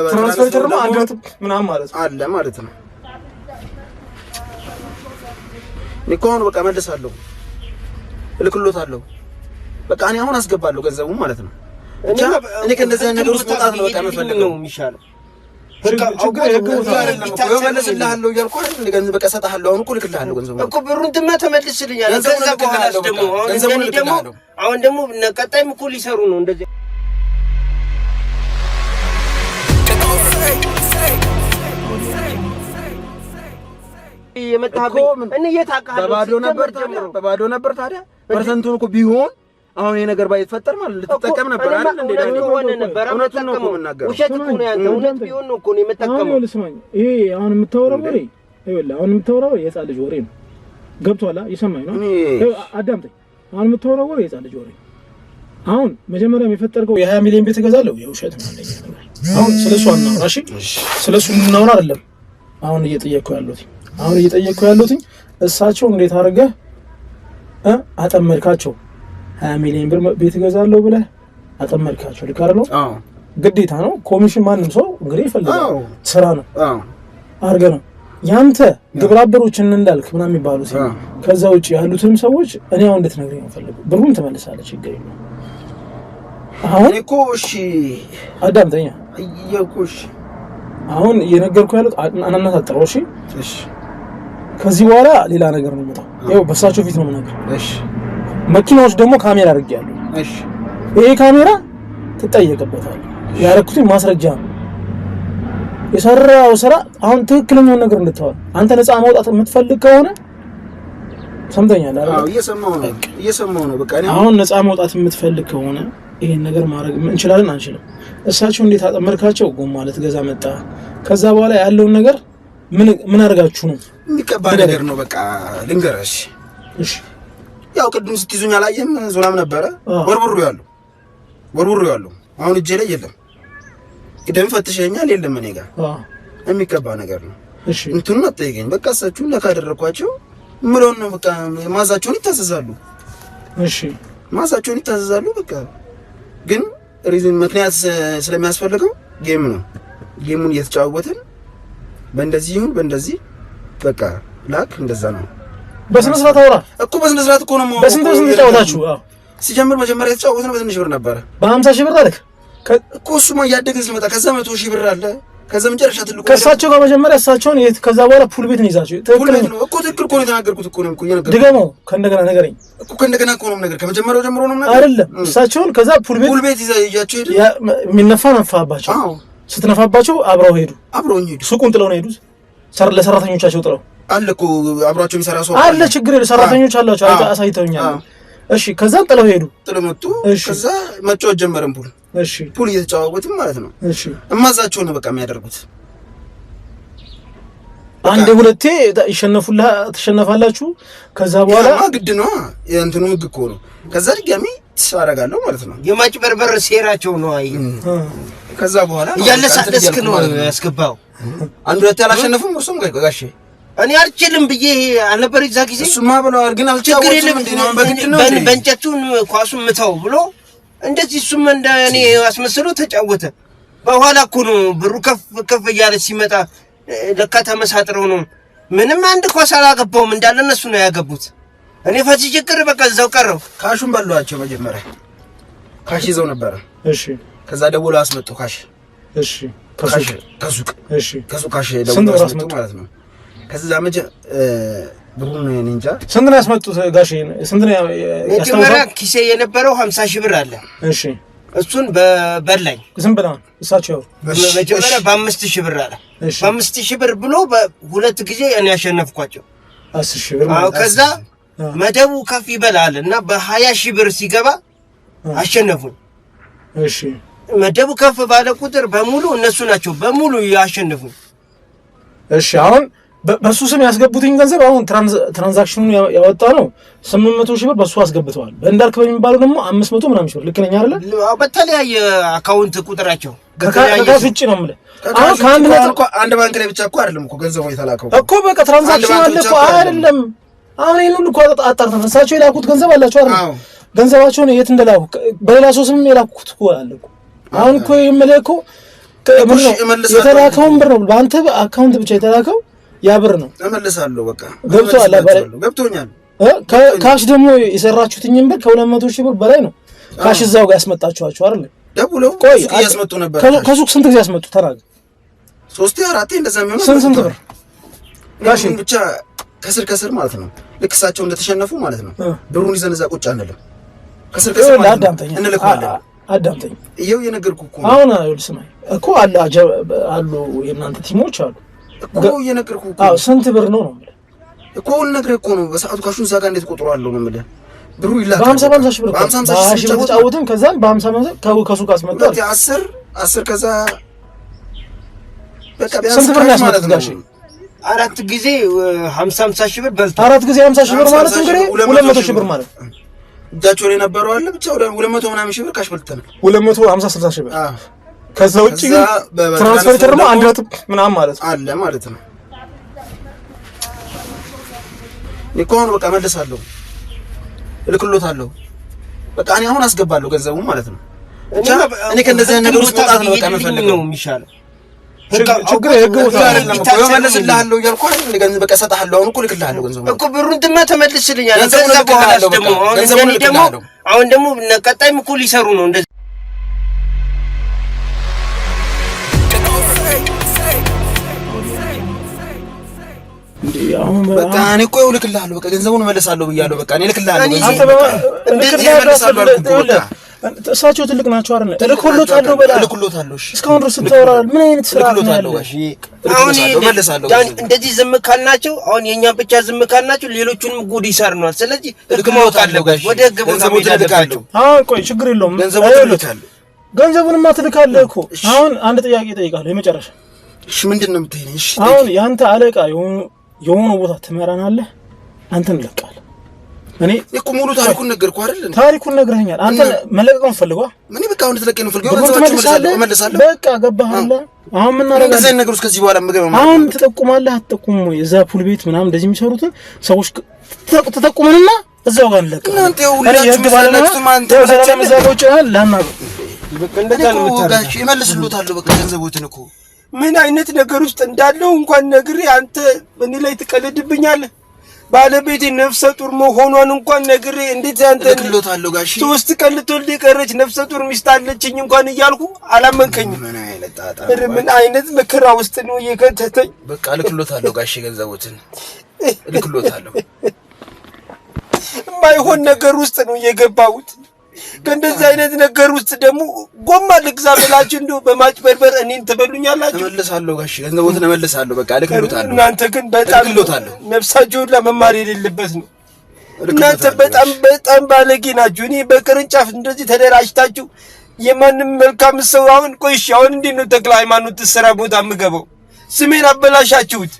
S1: ትራንስፈር ደግሞ አንድ ነጥብ ምናምን ማለት ነው
S3: አለ ማለት ነው። ኒኮን በቃ መልሳለሁ እልክሎታለሁ። በቃ እኔ አሁን አስገባለሁ ገንዘቡ ማለት ነው። እኔ ከእንደዚህ አይነት ነገር ውስጥ መውጣት ነው በቃ የምፈልገው የሚሻለው። መልስልሃለሁ እያልኩ አይደል ገንዘብ በቃ እሰጥሃለሁ። አሁን እኮ እልክልሃለሁ ገንዘቡ እኮ
S5: ብሩን ድማ ተመልስልኛለህ። ከዛ በኋላ ደግሞ አሁን ደግሞ ቀጣይም እኮ ሊሰሩ ነው እንደዚህ
S3: በባዶ ነበር ታዲያ ፐርሰንቱን እኮ ቢሆን አሁን ይሄ ነገር ባይፈጠር ማለት ልትጠቀም ነበር አይደል እንዴ? እውነቱን ነው እኮ የምናገረው።
S5: ውሸት እኮ ነው ያንተ እውነት ቢሆን ነው እኮ ነው የምጠቀመው።
S1: አሁን ልስማኝ፣ ይሄ አሁን የምታወራው ወሬ ይኸውልህ፣ አሁን የምታወራው የህፃን ልጅ ወሬ ነው። ገብቶሃል? ይሰማኝ ነው። አዳምጠኝ። አሁን የምታወራው ወሬ የህፃን ልጅ ወሬ። አሁን መጀመሪያ የፈጠርከው የ20 ሚሊዮን ቤት እገዛለሁ የውሸት ነው። አሁን ስለሱ አናውራ። እሺ ስለሱ እናውራ አይደለም አሁን እየጠየቅኩ ያለሁት እሳቸው እንዴት አድርገህ አጠመድካቸው? 20 ሚሊዮን ብር ቤት እገዛለሁ ብለህ አጠመድካቸው። ልክ አይደል? አዎ ግዴታ ነው። ኮሚሽን ማንም ሰው እንግዲህ ይፈልጋል። ስራ ነው አድርገህ ነው ያንተ ግብረ አበሮችን እንዳልክ ምናምን የሚባሉት። ከዛ ውጪ ያሉትም ሰዎች እኔ አሁን እንድትነግረኝ ነው ፈልገው። ብሩን ትመልሳለህ፣ ችግር የለውም። አሁን
S3: እኮ እሺ
S1: አዳምጠኛ
S3: እየቆሽ
S1: አሁን እየነገርኩህ ያሉት አናናት አጥረው። እሺ
S3: እሺ
S1: ከዚህ በኋላ ሌላ ነገር ነው የሚመጣው። ያው በሳቸው ፊት ነው የምነግርህ።
S3: እሺ
S1: መኪናዎች ደግሞ ካሜራ አድርጌያለሁ።
S3: እሺ
S1: ይሄ ካሜራ ትጠየቅበታለህ። ያረኩትን ማስረጃ ነው የሰራው ስራ። አሁን ትክክለኛውን ነገር እንድታወራ አንተ ነፃ ማውጣት የምትፈልግ ከሆነ ሰምተኛል አይደል?
S3: አዎ እየሰማሁ ነው። በቃ
S1: አሁን ነፃ ማውጣት የምትፈልግ ከሆነ ይሄን ነገር ማድረግ እንችላለን አንችልም? እሳቸው እንዴት አጠመድካቸው? ጎማ ልትገዛ መጣ። ከዛ በኋላ ያለውን ነገር ምን አድርጋችሁ ነው?
S3: የሚቀባ ነገር ነው። በቃ ልንገርሽ። እሺ ያው ቅድም ስትይዙኝ አላየም? ዞላም ነበረ ወርውሩ ያለው አሁን እጄ ላይ የለም። ቅድም ፈትሸኛል የለም እኔ ጋር የሚቀባ ነገር ነው። እሺ እንትኑ አትጠይቀኝ። በቃ እሳቸው ለካ አደረኳቸው ምሎን ነው። በቃ ማዛቸውን ይታዘዛሉ። እሺ ማዛቸውን ይታዘዛሉ። በቃ ግን ሪዝን ምክንያት ስለሚያስፈልገው ጌም ነው። ጌሙን እየተጫወትን በእንደዚህ ይሁን በእንደዚህ በቃ ላክ እንደዛ ነው።
S1: በስነ ስርዓት አውራ እኮ
S3: በስነ ስርዓት እኮ ነው።
S1: በስንት ተጫወታችሁ?
S3: ሲጀምር መጀመሪያ የተጫወትን በትንሽ ብር ነበረ።
S1: በ50 ሺህ ብር አለክ
S3: እኮ እሱማ እያደገ ሲመጣ ከዛ 100,000 ብር አለ ከዛ መጨረሻ ትልቁ
S1: ከሳቸው ጋር መጀመሪያ እሳቸውን ከዛ በኋላ ፑል ቤት ነው ይዛቸው
S3: ፑል ቤት ነው እኮ ትክክል እኮ ነው የተናገርኩት እኮ ነው እየነገርኩት
S1: ድገመው ከእንደገና ነገረኝ
S3: እኮ ከእንደገና እኮ ነው ነገር ከመጀመሪያው ጀምሮ ነው ነገር
S1: አይደለም እሳቸውን ከዛ ፑል ቤት ይዛቸው ሄዱ የሚነፋባቸው አዎ ስትነፋባቸው አብረው ሄዱ ሱቁን ጥለው ነው ሄዱት ለሰራተኞቻቸው ጥለው አለ እኮ አብሯቸው የሚሰራ ሰው አለ ችግር የለም ሰራተኞች አላቸው አሳይተውኛል እሺ ከዛን ጥለው ሄዱ ጥለው መጡ ከዛ መጫወት ጀመረን ፑል እየተጫወቱም ማለት ነው እሺ እማዛቸው ነው በቃ የሚያደርጉት አንድ ሁለቴ ተሸነፋላችሁ ከዛ በኋላ ግድ ነው የእንትኑ ህግ እኮ ነው ከዛ ድጋሚ ተሳረጋለሁ ማለት ነው የማጭበርበር ሴራቸው ነው አይ ከዛ በኋላ ያለሳደስክ ነው ያስገባው አንድ ሁለቴ አላሸነፉም እሱም ጋሼ እኔ አልችልም ብዬ አልነበር እዛ ጊዜ እሱማ ብለዋል ግን አልቻወቱም እንዴ ነው በግድ ነው በእንጨቱን ኳሱን ምታው ብሎ እንደዚህ እሱም እንደ እኔ አስመስሎ ተጫወተ በኋላ እኮ ነው ብሩ ከፍ እያለ ሲመጣ ለካ ተመሳጥረው ነው ምንም አንድ ኳስ አላገባውም እንዳለ እነሱ ነው ያገቡት እኔ ፈቲ ችግር በቃ እዛው ቀረው ካሹን በሏቸው መጀመሪያ ካሽ ይዘው ነበር እሺ ከዛ ደውለው አስመጡ ካሽ እሺ ከሱቅ እሺ ከሱቅ ካሽ ደውለው አስመጡ ማለት ነው ከዛ መጀ ብሩን እንጃ ስንት ነው ያስመጡት ጋሼ ስንት ነው ያስታውሳል ኪሴ የነበረው 50,000 ብር አለ እሺ እሱን በበላኝ ዝም ብላ እሳቸው መጀመሪያ በ5,000 ብር አለ በ5,000 ብር ብሎ በሁለት ጊዜ እኔ ያሸነፍኳቸው 10,000 ብር ማለት ከዛ መደቡ ከፍ ይበላልና በ20,000 ብር ሲገባ አሸነፉኝ እሺ መደቡ ከፍ ባለ ቁጥር በሙሉ እነሱ ናቸው በሙሉ ያሸነፉኝ እሺ አሁን በሱ ስም ያስገቡትኝ ገንዘብ አሁን ትራንዛክሽኑን ያወጣ ነው 800,000 ብር በሱ አስገብተዋል በእንዳልክ በሚባለው ደግሞ 500 ምናምን ሺህ ብር ልክ ነኝ አይደል በተለያየ አካውንት ቁጥራቸው ከፍጭ ነው ማለት አሁን ከአንድ ነው አንድ ባንክ ላይ ብቻ እኮ አይደለም እኮ ገንዘቡ የተላከው እኮ በቃ ትራንዛክሽን አለ እኮ አይደለም አሁን ይሄን ሁሉ እኮ አጣርተን እሳቸው የላኩት ገንዘብ አላቸው አይደል ገንዘባቸውን የት እንደላኩ በሌላ ሰው ስም የላኩት እኮ አለ እኮ አሁን እኮ የመለኮ የተላከውን ብር ነው በአንተ አካውንት ብቻ የተላከው ያ ብር ነው እመልሳለሁ በቃ ገብቶኛል ካሽ ደግሞ የሰራችሁትኝን ብር ከ200,000 ብር በላይ ነው ካሽ እዛው ጋር ያስመጣችኋቸው አይደል ደውለው ሱቅ ያስመጡ ነበር ከሱቅ ስንት ጊዜ ያስመጡ ተራግ 3-4 እንደዛ የሚሆነው ስንት ብር ካሽ ብቻ ከስር ማለት ነው ልክሳቸው እንደተሸነፉ ማለት ነው ብሩን ይዘን እዛ ቁጭ አንልም ከስር እንልካለን አዳምጠኝ ይሄው የነገርኩህ እኮ አሁን አይልስማይ እኮ አሉ የእናንተ ቲሞች አሉ እኮ የነገርኩህ እኮ ስንት ብር ነው ማለት እኮ ልነግርህ እኮ ነው በሰዓቱ ካሹን ዛጋ እንዴት ቆጥሯለሁ ነው ማለት ብሩ ይላካል በ50,000 ብር በ50,000 ብር ተጫወተን ከዛን በ50,000 ከሱቅ አስመጣው 10 ከዛ በቃ ቢያንስ ብር ማለት ነው አራት ጊዜ 50,000 ብር በልቶ አራት ጊዜ 50,000 ብር ማለት እንግዲህ 200,000 ብር ማለት እጃቸው ላይ ነበረው አለ ብቻ 200 ምናምን ሺህ ብር ካሽ በልተናል 250-60,000 ብር ከዛ ውጪ ትራንስፈር ተርሞ አንድ ነጥብ ምናምን ማለት አለ ማለት ነው ይቆን በቃ መልሳለሁ እልክሎታለሁ በቃ እኔ አሁን አስገባለሁ ገንዘቡ ማለት ነው እኔ ከእንደዚህ ነገር ውስጥ መውጣት ነው በቃ የምፈልገው የሚሻለው ችግር የገቡት አይደለም እኮ መልስልሃለሁ እያልኩ አይደል ገንዘብ በቃ ሰጣለሁ አሁን እኮ ልክልሃለሁ ገንዘቡ እኮ ብሩን ተመልስልኛል ከዛ በኋላ ደግሞ አሁን ደግሞ ቀጣይም እኮ ሊሰሩ ነው እንደዚህ በቃ እኔ እኮ ልክልሃለሁ በቃ ገንዘቡን መልሳለሁ ብያለሁ በቃ እኔ ልክልሃለሁ እንደዚህ መልሳለሁ አልኩ እሳቸው ትልቅ ናቸው አይደል እልክሎታለሁ በላ እልክሎታለሁ እስካሁን ድረስ ተወራል ምን አይነት ስራ ነው አሁን መልሳለሁ እንደዚህ ዝም ካልናቸው አሁን የኛ ብቻ ዝም ካልናቸው ሌሎቹንም ጉድ ይሰርናል ስለዚህ እልክማው ካለጋሽ ወደ ገንዘቡ ትልካለሁ አሁን ቆይ ችግር የለውም ገንዘቡንማ ትልካለህ እኮ አሁን አንድ ጥያቄ እጠይቃለሁ የመጨረሻ እሺ ምንድነው የምትይኝ እሺ አሁን ያንተ አለቃ የሆነ ቦታ ትመራናለህ አንተን ለቃል እኔ እኮ ሙሉ ታሪኩን ነገርኩህ አይደል ታሪኩን ነግረኸኛል አንተ መለቀቀውን ፈልገው ምን በቃ አሁን ትለቀኝ ነው ፈልገው መልሳለሁ በቃ ገባህላ አሁን ምን እናደርጋለን እንደዚህ ነገር ከዚህ በኋላ ምግብ አሁን ትጠቁማለህ አትጠቁም የዛ ፑል ቤት ምናምን እንደዚህ የሚሰሩትን ሰዎች ተጠቁመንና እዛው ጋር እንለቀቅ እናንተ ሁላችሁ ባለናችሁ ማንተ ሰላም ዘቦች ላናገር በቃ እንደዛ ነው የምታረጋሽ ይመልስሉታል በቃ ገንዘቦትን እኮ ምን አይነት ነገር ውስጥ እንዳለው እንኳን ነግሬ አንተ በእኔ ላይ ትቀልድብኛለህ
S5: ባለቤቴ ነፍሰ ጡር መሆኗን እንኳን ነግሬ እንዴት አንተ
S3: ልክሎታለሁ ጋሼ
S5: 3 ቀን ልትወልድ የቀረች ነፍሰ ጡር ሚስት አለችኝ እንኳን እያልኩ አላመንከኝም። ምን አይነት መከራ ውስጥ ነው የከተተኝ።
S3: በቃ ልክሎታለሁ ጋሼ ገንዘቦትን ልክሎታለሁ።
S5: የማይሆን ነገር ውስጥ ነው የገባሁት። ከእንደዚህ አይነት ነገር ውስጥ ደግሞ ጎማ ልግዛ ብላችሁ እንደው በማጭበርበር እኔን ትበሉኛላችሁ።
S3: ተመልሳለሁ ጋሼ ገንዘቦትን እመልሳለሁ። በቃ ልክሎታለሁ።
S5: እናንተ ግን በጣም ነፍሳችሁን ለመማር የሌለበት ነው። እናንተ በጣም ባለጌ ናችሁ። እኔ በቅርንጫፍ እንደዚህ ተደራጅታችሁ የማንም መልካም ሰው አሁን ቆይሽ አሁን እንዴት ነው ተክለ ሃይማኖት ስራ ቦታ የምገባው? ስሜን አበላሻችሁት።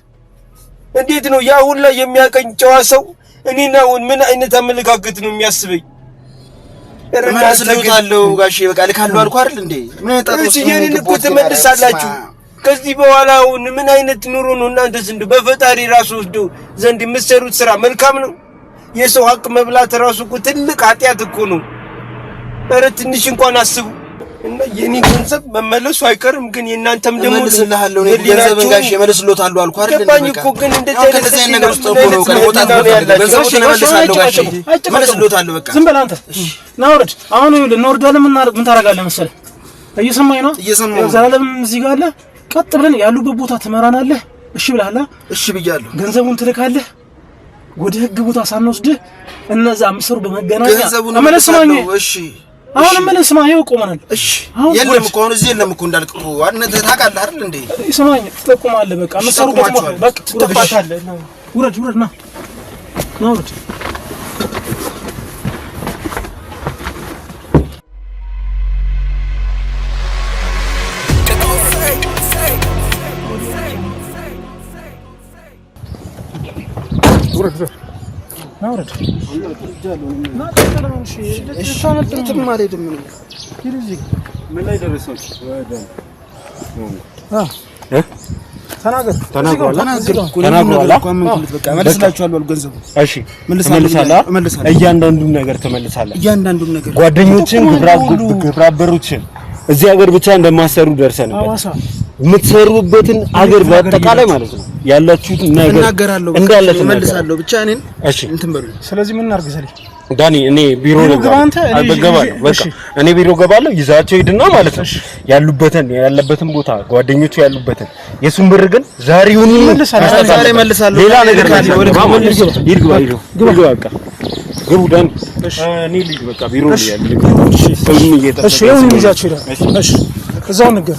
S5: እንዴት ነው ያ ሁላ የሚያቀኝ ጨዋ ሰው እኔና አሁን ምን አይነት አመለካከት ነው የሚያስበኝ?
S3: እመልስልዎታለሁ ጋሼ በቃ ልካለሁ አልኩ አይደል እንዴ? ምን አይጣጣስ ነው
S5: እኮ ትመልሳላችሁ። ከዚህ በኋላ አሁን ምን አይነት ኑሮ ነው እናንተ ዘንድ በፈጣሪ ራሱ ዘንድ የምትሰሩት ስራ መልካም ነው? የሰው ሀቅ መብላት ራሱ እኮ ትልቅ ኃጢአት እኮ ነው። ኧረ ትንሽ እንኳን አስቡ። እና የኔ ገንዘብ መመለሱ አይቀርም ግን የናንተም ደግሞ
S3: እመልስልሃለሁ። እኔ ገንዘብን ጋሼ እመልስልዎታለሁ አልኩ አይደል እንዴ?
S5: ገባኝ እኮ ግን እንደዚህ
S3: ነገር ውስጥ እኮ ነው ቀልቦታት ነው ገንዘቡን እመልሳለሁ ጋሼ እመልስልዎታለሁ። በቃ
S1: ዝም በል አንተ ና ውረድ። አሁን ይኸውልህ እንወርዳለን። ምን ታደርጋለህ መሰለህ? እየሰማኸኝ ነው? ዘላለም እዚህ ጋር አለ። ቀጥ ብለን ያሉበት ቦታ ትመራናለህ። እሺ ብለሃል?
S3: እሺ ብያለሁ።
S1: ገንዘቡን ትልካለህ። ወደ ህግ ቦታ ሳንወስድህ እነዛ ምስሩ በመገናኛ
S3: እመልስልሃለሁ። እሺ
S1: አሁን መልስማ ይኸው ቆመናል።
S3: እሺ የለም እኮ አሁን እዚህ የለም እኮ እንዳልክ እኮ አንተ ታውቃለህ አይደል እንዴ?
S1: ይሰማኝ ትጠቁማለህ። በቃ መስሩ በቃ ትጠፋታለህ። ውረድ ና ውረድ። ውረድ ናውረድ
S2: ምን ላይ ደረሳችሁ? እያንዳንዱን ነገር ትመልሳለህ። ጓደኞችን ግብረ አበሮችን እዚህ ሀገር ብቻ እንደማሰሩ ደርሰንበት የምትሰሩበትን ሀገር በአጠቃላይ ማለት ነው ያላችሁትን ነገር እንዳለ ትመልሳለህ። ብቻ እኔን እሺ እንትን በሉ።
S1: ስለዚህ ምን እናርግዘልኝ
S2: ዳኒ እኔ ቢሮ ገባለሁ። በቃ እኔ ቢሮ ገባለሁ። ይዛቸው ሂድና ማለት ነው ያለበትን ቦታ ጓደኞቹ ያሉበትን የሱን ብር ግን ዛሬውን መልሳለሁ። ሌላ ነገር ግባ ዳኒ። እኔ ልጅ በቃ ቢሮ ያለ እሺ እሺ ይሁን። ይዛቸው ሂድ። እሺ እዛው ነገር